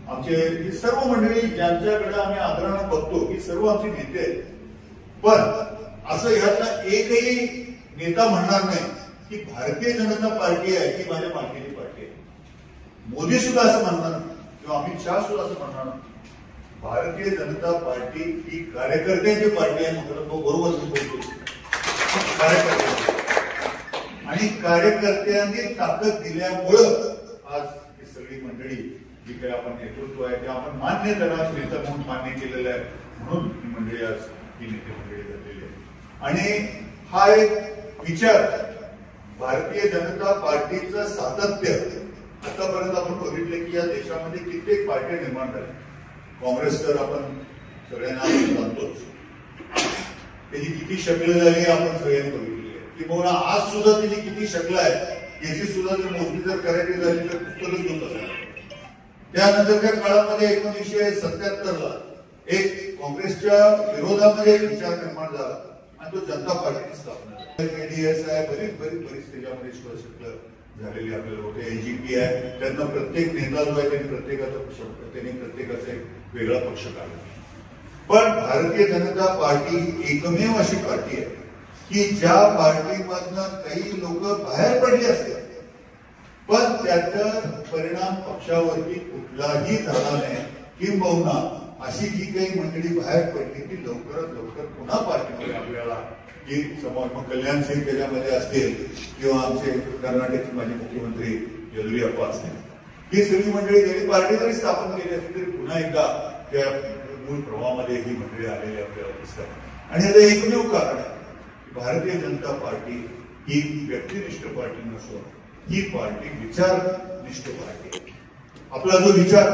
आमचे ही सर्व मंडळी ज्यांच्याकडे आम्ही आदरानं बघतो ही सर्व आमचे नेते आहेत. पण असं ह्यातला एकही नेता म्हणणार नाही की भारतीय जनता पार्टी आहे की माझ्या पार्टीची पार्टी आहे. मोदी सुद्धा असं म्हणणार नाही किंवा अमित शहा सुद्धा असं म्हणणार नाही. भारतीय जनता पार्टी ही कार्यकर्त्यांची पार्टी आहे. म्हटलं तो बरोबर बोलतो, कार्यकर्ते आणि कार्यकर्त्यांनी ताकद दिल्यामुळं आज ही सगळी मंडळी जी काही आपण नेतृत्व आहे ते आपण मान्य करा, नेता म्हणून मान्य केलेलं आहे, म्हणून ही मंडळी आज ही नेते मंडळी झालेली आहे. आणि हा एक विचार भारतीय जनता पार्टीचं सातत्य आतापर्यंत आपण बघितले की या देशामध्ये कित्येक पार्ट्या निर्माण झाल्या. काँग्रेस तर आपण सगळ्यांना जाणतोच, त्याची किती शक्ल झाली आपण सगळ्यांनी बघितली आहे. किंवा आज सुद्धा त्याची किती शक्ल आहे याची सुद्धा जर मोजणी जर करायची झाली तर पुस्तकच घेऊन बसायला. त्यानंतरच्या काळामध्ये 1977ला एक काँग्रेसच्या विरोधामध्ये एक विचार निर्माण झाला आणि तो जनता पार्टीची स्थापना झाली. एडीएस आहे, बरीच त्याच्यामध्ये शक्ल झालेली आपल्याला होते. एजीपी आहे, त्यांना प्रत्येक नेता जो आहे त्यांनी प्रत्येकाचा एक वेगळा पक्ष काढला. पण भारतीय जनता पार्टी ही एकमेव अशी पार्टी आहे की ज्या पार्टीमधनं काही लोक बाहेर पडले असते पण त्याचा परिणाम पक्षावरती कुठलाही झाला नाही. किंबहुना अशी जी काही मंडळी बाहेर पडली ती लवकरात लवकर पुन्हा पार्टीमध्ये आपल्याला की मग कल्याण सिंग त्याच्यामध्ये असतील किंवा आमचे कर्नाटकचे माजी मुख्यमंत्री येडियुरप्पा असतील, ही सगळी मंडळी जरी पार्टी जरी स्थापन केली असली तरी पुन्हा एकदा त्या मूळ प्रवाहामध्ये ही मंडळी आलेली आपल्याला दिसतात. आणि याचं एकमेव कारण आहे की भारतीय जनता पार्टी ही व्यक्तिनिष्ठ पार्टी नसून ही पार्टी विचारनिष्ठ पार्टी. आपला जो विचार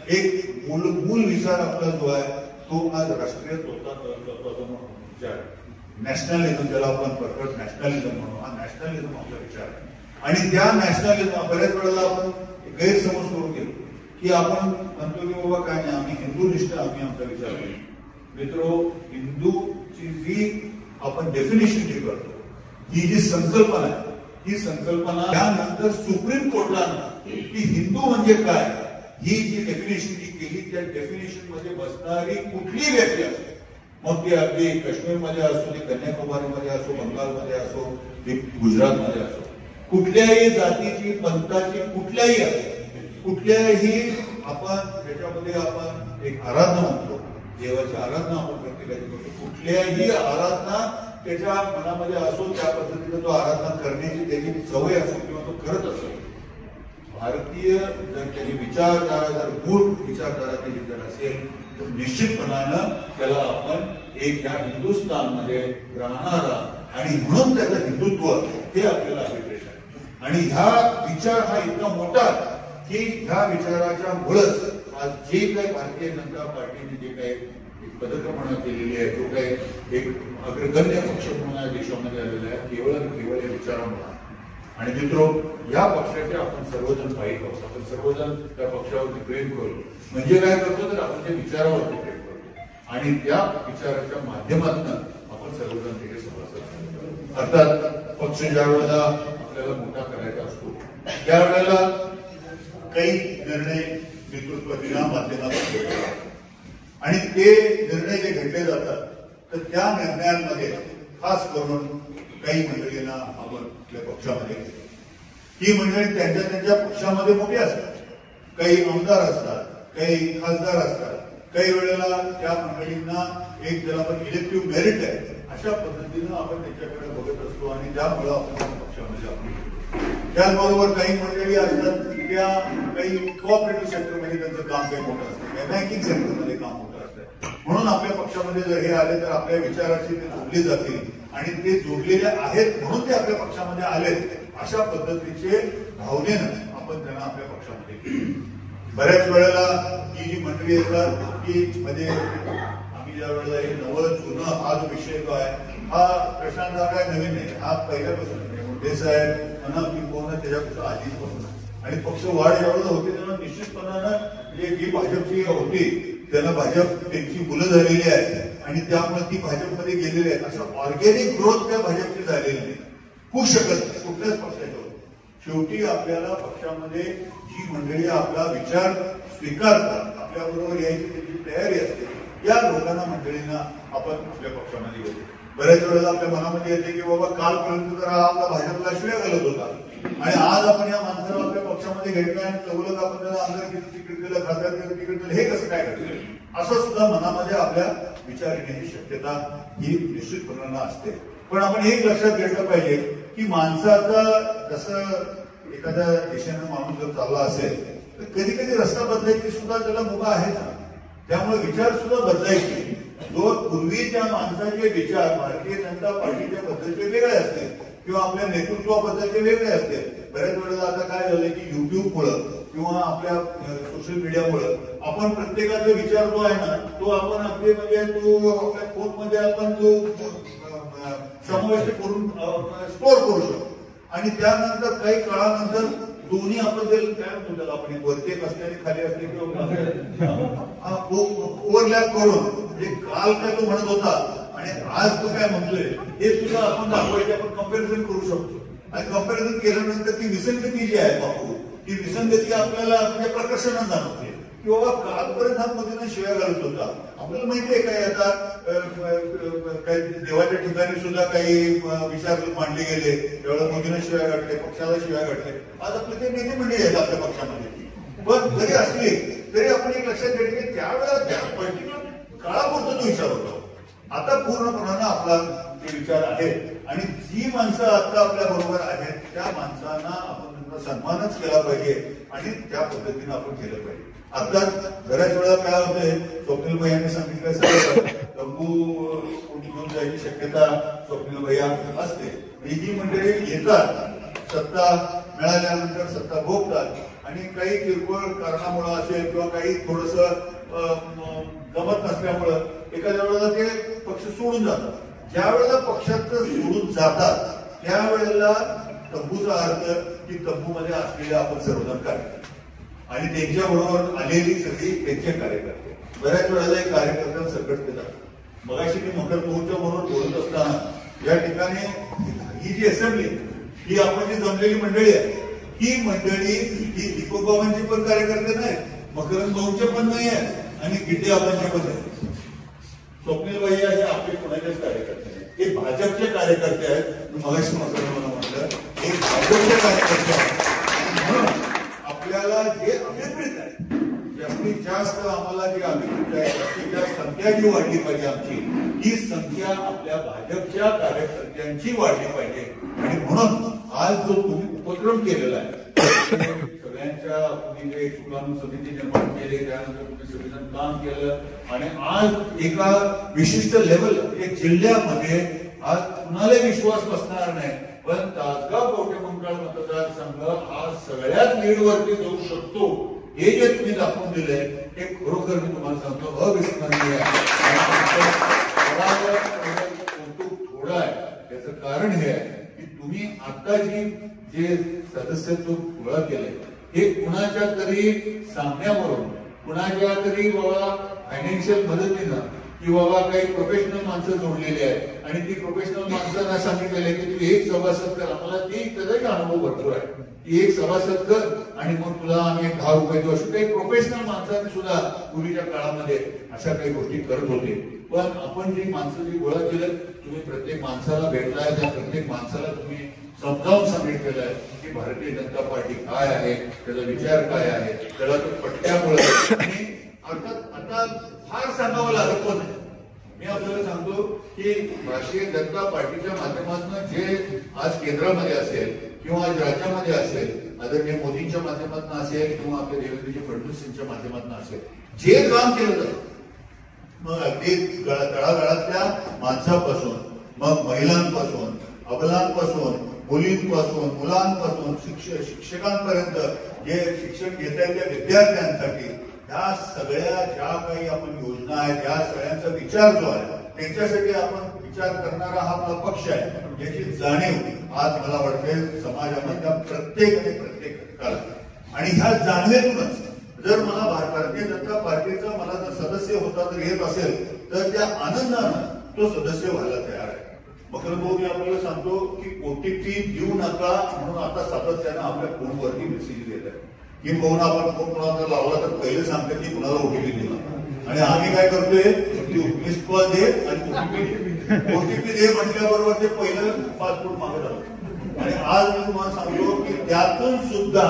एक मूल विचार आपला जो आहे तो आज राष्ट्रीय विचार, नॅशनलिझम, ज्याला आपण परफेक्ट नॅशनलिझम म्हणू, हा नॅशनलिझम आपला विचार आहे. आणि त्या नॅशनलिझम बऱ्याच वेळेला आपण गैरसमज करून घेतो की आपण म्हणतो की बाबा काय नाही, आम्ही हिंदूनिष्ठ, आम्ही आमचा विचार करतो. मित्रो, हिंदूची जी आपण डेफिनेशन जी करतो, ही जी संकल्पना आहे, ही संकल्पना त्यानंतर सुप्रीम कोर्टानं की हिंदू म्हणजे काय ही जी डेफिनेशन जी केली, त्या डेफिनेशन मध्ये बसणारी कुठलीही व्यक्ती असते, मग ती अगदी काश्मीरमध्ये असो, ती कन्याकुमारीमध्ये असो, बंगालमध्ये असो, ती गुजरातमध्ये असो, कुठल्याही जातीची, पंथाची, कुठल्याही असो, कुठल्याही आपण त्याच्यामध्ये आपण एक आराधना म्हणतो, देवाची आराधना आपण प्रत्येकाची करतो, कुठल्याही आराधना त्याच्या मनामध्ये असो, त्या पद्धतीने तो आराधना करण्याची त्याची सवय असो किंवा तो करत असो, भारतीय जर त्याची विचारधारा, जर मूळ विचारधारा त्याची जर असेल तर निश्चितपणानं त्याला आपण एक ह्या हिंदुस्थानमध्ये राहणारा आणि म्हणून त्याचं हिंदुत्व हे आपल्याला अभिप्रेत आहे. आणि ह्या विचार हा इतका मोठा की ह्या विचाराच्या मुळेच आज जे काही भारतीय जनता पार्टीने जे काही पदक्रमण केलेली आहे, जो काही एक अग्रगण्य पक्ष म्हणून या देशामध्ये आलेला आहे, केवळ या विचारामुळे. आणि मित्रो, या पक्षाचे आपण सर्वजन पाहिजे आहोत, आपण सर्वजन त्या पक्षावरती प्रेम करू. म्हणजे काय करतो तर आपण त्या विचारावरती प्रेम करतो आणि त्या विचाराच्या माध्यमातून आपण सर्वजन तिथे सभासद. अर्थात पक्ष ज्या वेळेला आपल्याला मोठा करायचा असतो त्यावेळेला काही निर्णय नेतृत्वाच्या माध्यमातून घेतले आणि ते निर्णय जे घेतले जातात तर त्या निर्णयांमध्ये खास करून काही मंडळींना आपण आपल्या पक्षामध्ये ही मंडळी त्यांच्या पक्षामध्ये मोठी असतात, काही आमदार असतात, काही खासदार असतात, काही वेळेला त्या मंडळींना एक ज्याला आपण इलेक्टिव्ह मेरिट आहे अशा पद्धतीनं आपण त्यांच्याकडे बघत असतो आणि त्यामुळे आपण पक्षामध्ये आपण. त्याचबरोबर काही मंडळी असतात त्या काही कोऑपरेटिव्ह सेक्टरमध्ये त्यांचं काम काही मोठं असतं, काही बँकिंग सेक्टरमध्ये काम मोठं असतं. म्हणून आपल्या पक्षामध्ये जर हे आले तर आपल्या विचाराशी ते जोडले जातील आणि ते जोडलेले आहेत म्हणून ते आपल्या पक्षामध्ये आले अशा पद्धतीचे भावनेनं आपण त्यांना आपल्या पक्षामध्ये. बऱ्याच वेळेला ही जी मंडळी येतात की म्हणजे आम्ही ज्या वेळेला हे नवं जुनं हा जो विषय जो आहे हा प्रशांत काय नवीन नाही, हा पहिल्यापासून मोठे साहेब म्हणा किंवा त्याच्यापासून आधीपासून. आणि पक्ष वाढ ज्यावेळेला होती तेव्हा निश्चितपणानं जी भाजपची होती त्यांना भाजप त्यांची मुलं झालेली आहेत आणि त्यामुळे ती भाजपमध्ये गेलेली आहेत. असं ऑर्गॅनिक ग्रोथ त्या भाजपची झालेली नाही, होऊ शकत नाही कुठल्याच पक्षाच्या. शेवटी आपल्याला पक्षामध्ये जी मंडळी आपला विचार स्वीकारतात, आपल्याबरोबर यायची त्यांची तयारी असते, या लोकांना मंडळींना आपण आपल्या पक्षामध्ये घेतो. बऱ्याच वेळेला आपल्या मनामध्ये येते की बाबा कालपर्यंत तर आपला भाजपला शिव्या घालत होता आणि आज आपण या माणसाला आपल्या पक्षामध्ये घेतलं आणि तेवढं आपण त्याला आमदार तिकीट दिलं, खासदार तिकीट दिलं, हे कसं काय करतं असं सुद्धा मनामध्ये आपल्या विचार येण्याची शक्यता ही निश्चितपणानं असते. पण आपण एक लक्षात घेतलं पाहिजे की माणसाचा जसं एखाद्या दिशेनं माणूस जर चालला असेल तर कधी कधी रस्ता बदलायची सुद्धा त्याला मुभा आहेच. त्यामुळे विचार सुद्धा बदलायचे. जो पूर्वी त्या माणसाचे विचार भारतीय जनता पार्टीच्या बद्दलचे वेगळे असते किंवा आपल्या नेतृत्वाबद्दलचे वेगळे असते. बऱ्याच वेळेला आता काय झालंय की युट्यूबमुळं किंवा आपल्या सोशल मीडियामुळं आपण प्रत्येकाचा विचार जो आहे ना तो आपण आपले म्हणजे तो आपल्या फोनमध्ये आपण तो समाविष्ट करून स्टोअर करू शकतो आणि त्यानंतर काही काळानंतर दोन्ही आपण काय म्हणतो त्याला आपण वरती एक असते आणि खाली असते किंवा ओव्हरलॅप करून म्हणजे काल काय तो म्हणत होता आणि आज तो काय म्हणतोय हे सुद्धा आपण दाखवायचे, आपण कम्पॅरिझन करू शकतो. आणि कम्पॅरिझन केल्यानंतर ती विसंगती जी आहे बापू, ती विसंगती आपल्याला म्हणजे प्रकर्षानं जाणवते की बाबा कालपर्यंत हा मोदींना शिव्या घालत होता. आपल्याला माहितीये काय आता काही देवाच्या ठिकाणी सुद्धा काही विचार मांडले गेले त्यावेळेला मोदींना शिव्या घातले, पक्षाला शिव्या घातले. आज आपले काही नेते मंडळी आहेत आपल्या पक्षामध्ये. पण जरी असली तरी आपण एक लक्षात घेतले की त्यावेळेला त्या पर्टिक्युलर काळापुरता तो विचार होता. आता पूर्णपणानं आपला ते विचार आहे आणि जी माणसं आता आपल्या बरोबर आहेत त्या माणसांना आपण त्यांचा सन्मानच केला पाहिजे आणि त्या पद्धतीनं आपण केलं पाहिजे. आता बऱ्याच वेळा काय होतंय, स्वप्नीलभाई यांनी सांगितलं सगळं तंबू घेऊन जायची शक्यता स्वप्नीलभाई असते. ही मंडळी येतात, सत्ता मिळाल्यानंतर सत्ता भोगतात आणि काही किरकोळ कारणामुळे असेल किंवा काही थोडंसं जमत नसल्यामुळं एखाद्या वेळेला ते पक्ष सोडून जातात. ज्या वेळेला पक्षात सोडून जातात त्यावेळेला तंबूचा अर्थ की तंबूमध्ये असलेले आपण सर्वजण कार्यकर्ते आणि त्यांच्याबरोबर आलेली सगळी त्यांचे कार्यकर्ते. बऱ्याच वेळेला एक कार्यकर्त्यांना संकट देतात. मगाशी मी मकर मोहच्या बरोबर बोलत असताना या ठिकाणी ही जी असेंब्ली ही आपण जी जमलेली मंडळी आहे ही मंडळी ही दीपक बाबांचे पण कार्यकर्ते नाही, मकरंद भाऊंचे पण नाही आहे आणि गिड्डे आबांचे पण नाही. स्वप्नील भाई हे आपले कोणाचेच कार्यकर्ते नाही, हे भाजपचे कार्यकर्ते आहेत. मगाशी मकरंद मला म्हटलं हे भाजपचे कार्यकर्ते आहेत. म्हणून आपल्याला जे अभिप्रेत आहे जास्तीत जास्त आम्हाला जी अभिप्रेत आहे जास्तीत जास्त संख्या जी वाढली पाहिजे आमची ही संख्या आपल्या भाजपच्या कार्यकर्त्यांची वाढली पाहिजे. आणि म्हणून आज जो तुम्ही उपक्रम केलेला आहे सगळ्यांच्या तुम्ही जे सुकाणू समिती निर्माण केली त्यानंतर तुम्ही सगळेजण काम केलं आणि आज एका विशिष्ट लेवल एक जिल्ह्यामध्ये आज कुणाला विश्वास बसणार नाही पण तासगाव कवठेमंकाळ मतदारसंघ हा सगळ्यात लीडवरती जाऊ शकतो हे जे तुम्ही दाखवून दिलंय हे खरोखर मी तुम्हाला सांगतो अविस्मरणीय आहे. कौतुक थोडं आहे त्याचं कारण हे आहे की तुम्ही आता जे सदस्यत्व गोळा केलंय हे कुणाच्या तरी सांगण्यावरून कुणाच्या तरी बाबा फायनान्शियल मदतीनं की बाबा काही प्रोफेशनल माणसं जोडलेली आहेत आणि ती प्रोफेशनल माणसांना सांगितलेलं आहे की तू एक सभासद कर. आम्हाला ती त्याचाही अनुभव भरपूर आहे की एक सभासद कर आणि मग तुला आम्ही 10 रुपये देऊ. अशी काही प्रोफेशनल माणसांनी सुद्धा पूर्वीच्या काळामध्ये अशा काही गोष्टी करत होते. पण आपण जी माणसं जी गोळा केलं तुम्ही प्रत्येक माणसाला भेटलाय त्या प्रत्येक माणसाला तुम्ही समजावून सांगितलेलं आहे की भारतीय जनता पार्टी काय आहे त्याचा विचार काय आहे त्याला तो पटक्यामुळे आणि अर्थात आता फार सांगावं लागत पण नाही. मी आपल्याला सांगतो की भारतीय जनता पार्टीच्या माध्यमातून जे आज केंद्रामध्ये असेल किंवा आज राज्यामध्ये असेल आदरणीय मोदींच्या माध्यमातून असेल किंवा आपल्या देवेंद्रजी फडणवीस यांच्या माध्यमातून असेल जे काम केलं जातं मग अगदी तळागाळातल्या माणसापासून मग महिलांपासून अबलांपासून मुलींपासून मुलांपासून शिक्षकांपर्यंत जे शिक्षण घेत आहेत त्या विद्यार्थ्यांसाठी ह्या सगळ्या ज्या काही आपण योजना आहेत त्या सगळ्यांचा विचार जो आहे त्यांच्यासाठी आपण विचार करणारा हा आपला पक्ष आहे याची जाणीव आज मला वाटते समाजामधल्या प्रत्येक घटकाला. आणि ह्या जाणीवेतूनच जर मला भारतीय जनता पार्टीचा मला जर सदस्य होता जर येत असेल तर त्या आनंदानं तो सदस्य व्हायला तयार आहे. मकरंद भाऊ मी आपल्याला सांगतो की ओटीपी देऊ नका म्हणून आता सातत्यानं आपल्या फोनवरती मेसेज येत आहे की फोन आपण फोन कोणाला लावला तर पहिले सांगते की कुणाला ओटीपी दिला आणि आम्ही काय करतोय मिस कॉल दे आणि ओटीपी दे म्हटल्याबरोबर ते पहिलं पासपोर्ट मागत आलं. आणि आज मी तुम्हाला सांगतो की त्यातून सुद्धा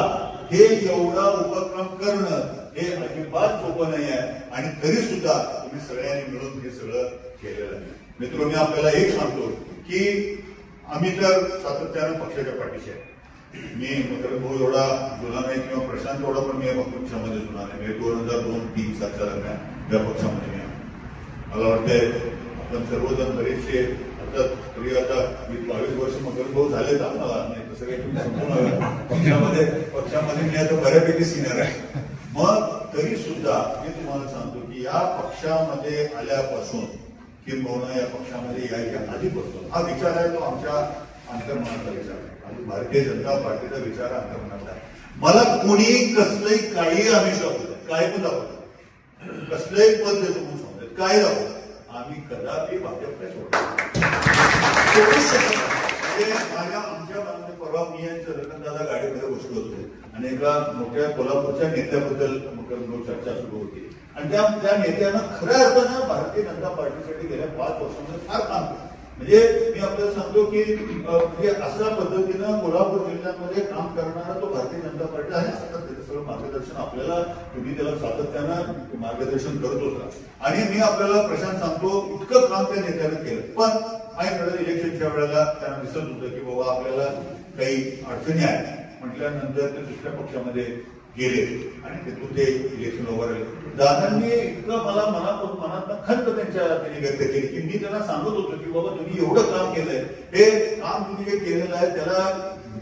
हे एवढा उपक्रम करणं हे अजिबात सोपं नाही आहे आणि तरी सुद्धा तुम्ही सगळ्यांनी मिळून हे सगळं केलेलं आहे. मित्र मी आपल्याला एक सांगतो की आम्ही तर सातत्यानं पक्षाच्या पाठीशी आहे. मी मकरंद भाऊ एवढा जुना नाही किंवा प्रशांत एवढा पण मी पक्षामध्ये जुना नाही. 2002-2003 दरम्यान या पक्षामध्ये मी मला वाटतंय आपण सर्वजण बरेचसे आता तरी आता 22 वर्ष मकरंद भाऊ झालेत आम्हाला नाही तसं काही तुम्ही समजून पक्षामध्ये मी आता बऱ्यापैकी सिनियर आहे. मग तरी सुद्धा मी तुम्हाला सांगतो की या पक्षामध्ये आल्यापासून किंबहुना या पक्षामध्ये यायच्या आधीपासून हा विचार आहे तो आमच्या अंतर्मनाचा विचार आहे आणि भारतीय जनता पार्टीचा विचार अंतर्मनाचा आहे. मला कोणी कसलंही काही आमिष दाखवत काय पण दाखवत कसलंही पद देतो म्हणून सांगतात काय दाखवत आम्ही कदापि भाजपने सोडतो. आमच्या परवा मी आणि चंद्रकांतदादा गाडीमध्ये बसलो होते आणि एका मोठ्या कोल्हापूरच्या नेत्याबद्दल चर्चा सुरू होती आणि त्या नेत्यानं खऱ्या अर्थानं भारतीय जनता पार्टीसाठी गेल्या 5 वर्षांमध्ये फार काम केलं. म्हणजे मी आपल्याला सांगतो की म्हणजे अशा पद्धतीनं कोल्हापूर जिल्ह्यामध्ये काम करणारा तो भारतीय जनता पार्टी आहे. आता त्याचं सगळं मार्गदर्शन आपल्याला तुम्ही त्याला सातत्यानं मार्गदर्शन करत होता आणि मी आपल्याला प्रशांत सांगतो इतकं काम त्या नेत्यानं केलं. पण काही इलेक्शनच्या वेळेला त्यांना दिसत होतं की बाबा आपल्याला काही अडचणी आहेत म्हटल्यानंतर ते दुसऱ्या पक्षामध्ये गेले आणि तिथून ते इलेक्शन ओव्हर आले. दादांनी इतकं मला मनात खंत त्यांनी व्यक्त केली की मी त्यांना सांगत होतो की बाबा तुम्ही एवढं काम केलंय हे काम तुम्ही जे केलेलं आहे त्याला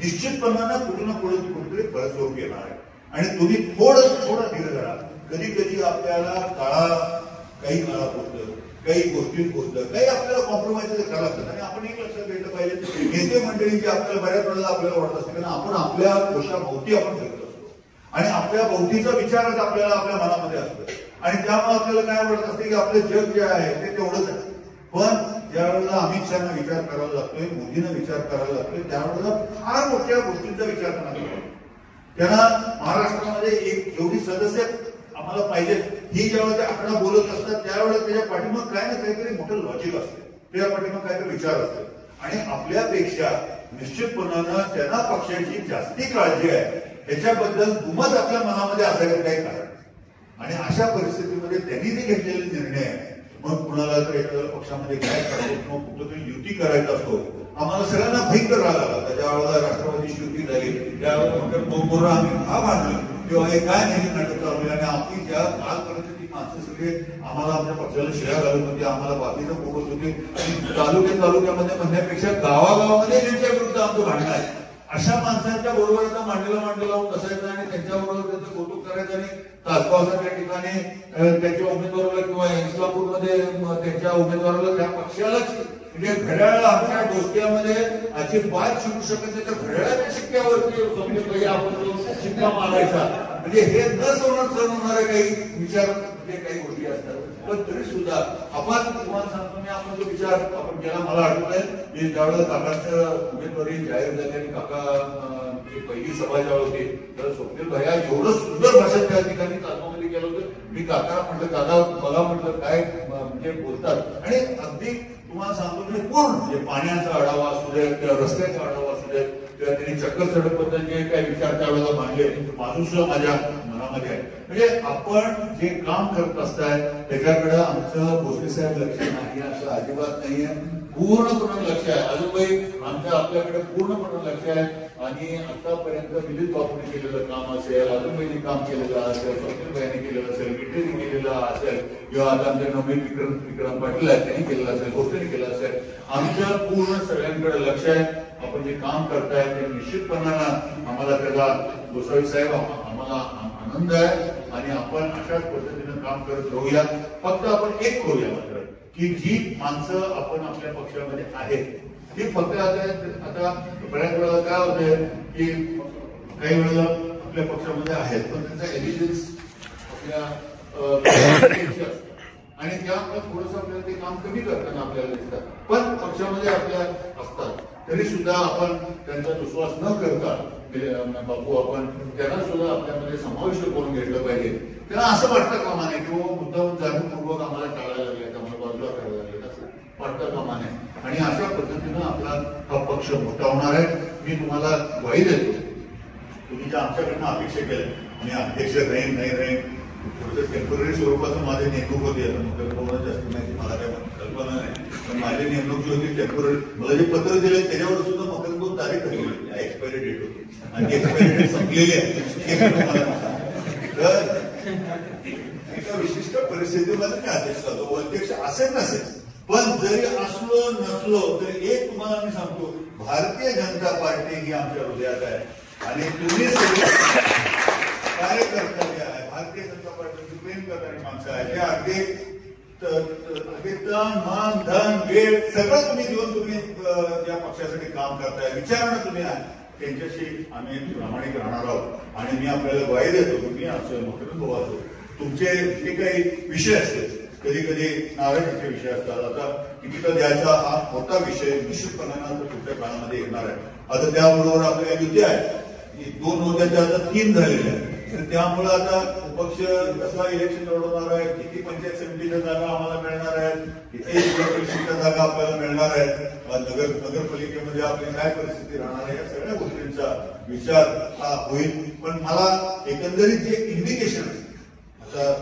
निश्चितपणानं कुठे ना कुठेतरी फळस्वरूप येणार आहे आणि तुम्ही थोडं धीर धरा. कधी कधी आपल्याला काही काळा पोचतं, काही गोष्टी पोचतं, काही आपल्याला कॉम्प्रोमाइज करावं लागतं. आणि आपण एक लक्षात घेतलं पाहिजे, नेते मंडळी जी आपल्याला बऱ्याच वेळेला आपल्याला वाटत असते, कारण आपण आपल्या कोशाभोवती आपण फिरत असतो आणि आपल्या भोवतीचा विचारच आपल्याला आपल्या मनामध्ये असतो. आणि त्यामुळे आपल्याला काय वाटत असते की आपलं जग जे आहे ते तेवढंच आहे. पण ज्या वेळेला अमित शहाना विचार करायला लागतोय, मोदींना विचार करायला लागतोय, त्यावेळेला फार मोठ्या गोष्टींचा विचार करायला लागतो. त्यांना महाराष्ट्रामध्ये एक एवढी सदस्य आम्हाला पाहिजे ही ज्यावेळेला ते आकडा बोलत असतात त्यावेळेला त्याच्या पाठीमाग काय ना काहीतरी मोठं लॉजिक असते, त्याच्या पाठीमाग काहीतरी विचार असते. आणि आपल्यापेक्षा निश्चितपणानं त्यांना पक्षाची जास्ती काळजी आहे याच्याबद्दल दुमत आपल्या मनामध्ये असायला काही कारण. आणि अशा परिस्थितीमध्ये त्यांनी जे घेतलेले निर्णय आहे, मग कुणाला तर एखाद्या पक्षामध्ये काय करायचं किंवा कुठंतरी युती करायचा असतो, आम्हाला सगळ्यांना भयंकर राग आला. त्यावेळेला राष्ट्रवादीची युती झाली, त्यावेळेला म्हणतात आम्ही हा मांडलं किंवा हे काय नाही नाटक चालू. आणि आपली ज्या कालपर्यंत ती माणसं सगळे आम्हाला आमच्या पक्षाला शिव्या घालत होती, आम्हाला बाकीचं बोलत होते. आणि तालुक्यामध्ये म्हणण्यापेक्षा गावागावामध्ये त्यांच्या विरुद्ध आमचं भांडण आहे. अशा माणसांच्या बरोबर आता मांडीला लावून बसायचं आणि त्यांच्याबरोबर त्यांचं कौतुक करायचं. आणि तासगावच्या ठिकाणी त्यांच्या उमेदवाराला किंवा इस्लामपूरमध्ये त्यांच्या उमेदवाराला त्या पक्षालाच म्हणजे घड्याळाला आमच्या डोक्यामध्ये अजिबात शिकू शकत नाही, तर घड्याळाच्या शिक्क्यावरती आपण शिक्का मारायचा. म्हणजे हे न सण होणारे काही विचार म्हणजे काही गोष्टी असतात. पण तरी सुद्धा आपण तुम्हाला सांगतो मी, आपण जो विचार आपण केला, मला आठवत आहे की ज्यावेळेला काकांचं उमेदवारी जाहीर झाली आणि काका पहिली सभा ज्या होती तर स्वप्नील भैया एवढं सुंदर भाषण त्या ठिकाणी तालुक्यामध्ये केलं होतं. मी काकाला म्हटलं, काका मला म्हटलं काय म्हणजे बोलतात. आणि अगदी तुम्हाला सांगतो म्हणजे पूर्ण म्हणजे पाण्याचा आढावा असू दे किंवा रस्त्याचा आढावा असू दे किंवा त्यांनी चक्कर चढकबद्दल जे काही विचार त्यावेळेला मांडले माणूस माझ्या मनामध्ये आहे. म्हणजे आपण जे काम करत असताय त्याच्याकडे आमचं भोसले साहेब लक्ष नाही असं अजिबात नाहीये, पूर्णपणे लक्ष आहे. अजूनही आमच्या आपल्याकडे पूर्णपणे लक्ष आहे. आणि आतापर्यंत विद्युत बापूने केलेलं काम असेल, अजूनही काम केलेलं असेल, स्वप्नील भाईने केलेलं असेल, विटेने केलेलं असेल किंवा आता आमच्या नवीन विक्रम पाटील आहेत त्यांनी केलेलं असेल, गोष्टीने केलं असेल, आमच्या पूर्ण सगळ्यांकडे लक्ष आहे. आपण जे काम करताय ते निश्चितपणानं आम्हाला त्याला गोसावी साहेब आम्हाला आनंद आहे. आणि आपण अशाच पद्धतीनं काम करत राहूया. फक्त आपण एक करूया मात्र की जी माणसं आपण आपल्या पक्षामध्ये आहेत ती फक्त आता बऱ्याच वेळेला काय होतंय की काही वेळेला आपल्या पक्षामध्ये आहेत पण त्यांचा एलिजन्स आपल्या आणि त्यामुळे थोडंसं आपल्याला ते काम कमी करताना आपल्याला दिसतात. पण पक्षामध्ये आपल्या असतात तरी सुद्धा आपण त्यांचा विश्वास न करता बापू आपण त्यांना सुद्धा आपल्यामध्ये समाविष्ट करून घेतलं पाहिजे. त्यांना असं वाटतं कामा नाही किंवा मुद्दाम जाणीवपूर्वक आम्हाला टाळायला लागले, आम्हाला बाजूला करायला लागले असं वाटतं कामा नाही. आणि अशा पद्धतीनं आपला हा पक्ष मोठा होणार आहे. मी तुम्हाला ग्वाही देतो, तुम्ही ज्या आमच्याकडनं अपेक्षा केल्या आणि अध्यक्ष राहीन नाही राहीन थोडंसं टेम्पररी स्वरूपाचं माझे नेमणूक होती. आता जास्त माहिती मला काय कल्पना नाही, पण माझी नेमणूक जी होती टेम्पररी, मला जे पत्र दिले त्याच्यावर सुद्धा मकरंदोन तारीख ठरवली, एक्सपायरी डेट होती आणि एक्सपायरी डेट संपलेली आहे. तर एका विशिष्ट परिस्थितीमध्ये मी अध्यक्ष होतो. अध्यक्ष असेल नसेल पण जरी असलो नसलो तरी एक तुम्हाला मी सांगतो, भारतीय जनता पार्टी ही आमच्या हृदयात आहे आणि तुम्ही सगळे कार्यकर्ते आहे. भारतीय जनता पार्टीची प्रेम करणारी माणसं आहे जे अगदी तन मन धन वेळ सगळं तुम्ही देऊन तुम्ही या पक्षासाठी काम करताय, विचारणं तुम्ही आहे, त्यांच्याशी आम्ही प्रामाणिक राहणार आहोत. आणि मी आपल्याला ग्वाही देतो की मी आमचं मकरंद भाऊ तुमचे जे काही विषय असतील, कधी कधी नाराजीचे विषय असतात, आता तिकीट द्यायचा हा मोठा विषय निश्चितपणानं पुढच्या काळामध्ये येणार आहे. आता त्याबरोबर आपल्या युती आहे, 2 होत्या त्या आता 3 झालेल्या आहेत. त्यामुळे आता पक्ष कसा इलेक्शन लढवणार आहे, किती पंचायत समितीच्या जागा आम्हाला मिळणार आहेत, किती जिल्हा परिषदेच्या जागा आपल्याला मिळणार आहेत, नगरपालिकेमध्ये आपली काय परिस्थिती राहणार आहे, या सगळ्या गोष्टींचा विचार हा होईल. पण मला एकंदरीत जे इंडिकेशन आता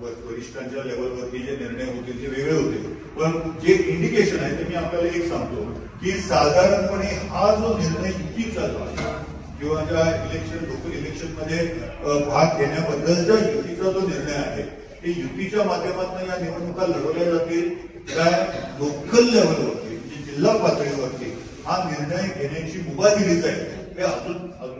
वरिष्ठांच्या लेवलवरती जे निर्णय होतील ते वेगळे होते, पण जे इंडिकेशन आहे ते मी आपल्याला एक सांगतो की साधारणपणे हा जो निर्णय युतीचा झाला किंवा ज्या लोकल इलेक्शन मध्ये भाग घेण्याबद्दलचा युतीचा जो निर्णय आहे ते युतीच्या माध्यमातून या निवडणुका लढवल्या जातील काय लोकल लेवलवरती म्हणजे जिल्हा पातळीवरती हा निर्णय घेण्याची मुभा दिली जाईल. हे अजून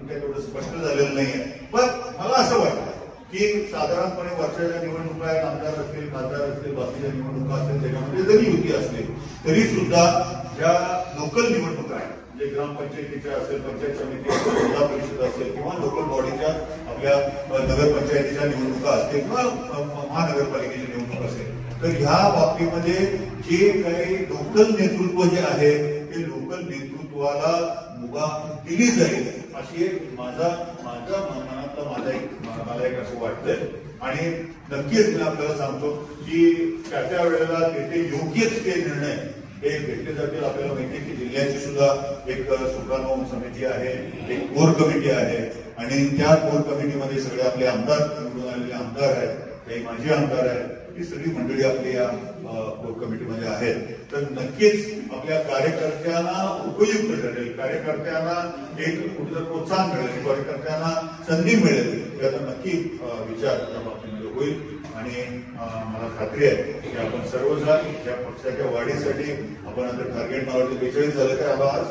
काही तेवढं स्पष्ट झालेलं नाहीये. पण मला असं वाटतं की साधारणपणे वर्षाच्या निवडणुका आहेत, आमदार असतील, खासदार असतील, बाकीच्या निवडणुका असतील, त्याच्यामध्ये जरी युती असली तरी सुद्धा ज्या लोकल निवडणुका आहेत म्हणजे ग्रामपंचायतीच्या असेल, पंचायत समिती असेल, जिल्हा परिषद असेल किंवा लोकल बॉडीच्या आपल्या नगरपंचायतीच्या निवडणुका असतील किंवा महानगरपालिकेची निवडणूक असेल, तर ह्या बाबतीमध्ये जे काही लोकल नेतृत्व जे आहे ते लोकल नेतृत्वाला मुभा दिली जाईल अशी एक माझा मनातला मला एक असं वाटतंय. आणि नक्कीच मी आपल्याला सांगतो की त्या वेळेला तेथे योग्यच ते निर्णय हे घेतले जातील. आपल्याला माहिती आहे की जिल्ह्याची सुद्धा एक सुप्रानो समिती आहे, एक कोर कमिटी आहे आणि त्या कोर कमिटीमध्ये सगळे आपले आमदार निवडून आलेले आमदार आहेत, काही माजी आमदार आहेत, ही सगळी मंडळी आपली या कोर कमिटीमध्ये आहेत. तर नक्कीच आपल्या कार्यकर्त्यांना उपयुक्त ठरेल, कार्यकर्त्यांना एक कुठेतरी प्रोत्साहन मिळेल, कार्यकर्त्यांना संधी मिळेल याचा नक्की विचार त्या बाबतीमध्ये होईल. आणि मला खात्री आहे की आपण सर्वजण या पक्षाच्या वाढीसाठी आपण आता टार्गेट नावाचे 42 झालं काय आज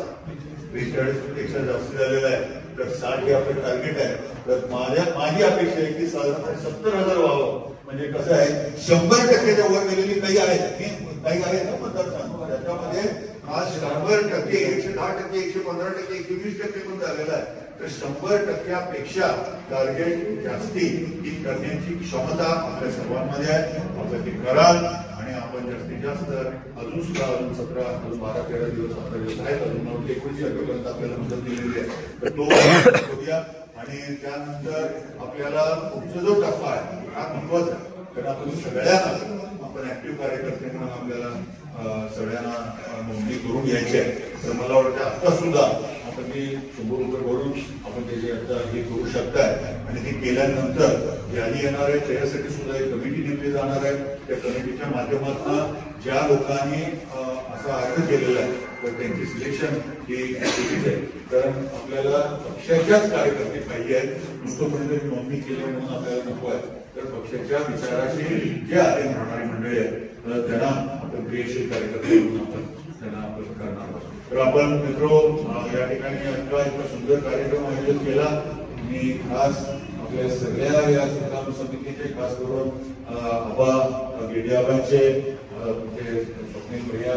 42 पेक्षा जास्त झालेलं आहे, तर 60 हे आपलं टार्गेट आहे. तर माझी अपेक्षा आहे की साधारणपणे 70,000 व्हावं. म्हणजे कसं आहे 100%च्या वर गेलेली काही आहेत ना मतदारसंघ, त्याच्यामध्ये आज 100%, 110%, 115%, 120% पण झालेला आहे. तर 100%पेक्षा टार्गेट जास्ती ही करण्याची क्षमता आपल्या सर्वांमध्ये आहे. आपण ते कराल आणि आपण जास्तीत जास्त अजून सुद्धा अजून 17, अजून 12, 13 दिवस 17 दिवस आहेत, अजून 19 तारखेपर्यंत आपल्याला मुदत दिलेली आहे. तर तो करूया आणि त्यानंतर आपल्याला पुढचा जो टप्पा आहे हा महत्वाचा आहे. कारण आपण सगळ्यांना आपण ऍक्टिव्ह कार्यकर्त्यांना आपल्याला सगळ्यांना नोंदणी करून घ्यायची आहे. तर मला वाटतं आता सुद्धा आपण ते 100 रुपये भरून आपण त्याची आता हे करू शकताय आणि ते केल्यानंतर यादी येणार आहे त्याच्यासाठी सुद्धा एक कमिटी नेमली जाणार आहे. त्या कमिटीच्या माध्यमातून ज्या लोकांनी असा अर्ज केलेला आहे तर त्यांची सिलेक्शन ही केलीच आहे. कारण आपल्याला पक्षाच्याच कार्यकर्ते पाहिजे आहेत, नुसतं कोणीतरी नोंदणी केली म्हणून आपल्याला नको आहे. तर पक्षाच्या विचाराशी जे आधी राहणारी मंडळी आहेत त्यांना आपण क्रियाशील कार्यकर्ते म्हणून आपण त्यांना आपण करणार आहोत. तर आपण मित्रो या ठिकाणी इतका सुंदर कार्यक्रम आयोजित केला. मी खास आपल्या सगळ्या या संग्राम समितीचे खास करून आबा गेडियाबांचे स्वप्नील भैया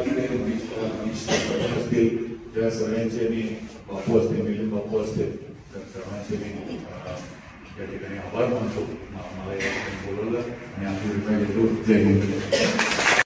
असतील त्या सगळ्यांचे मी बापू असतील, मिलिंद बापू असतील, तर सर्वांचे मी या ठिकाणी आभार मानतो. मला या ठिकाणी बोलवलं आणि आमची जय हिंद.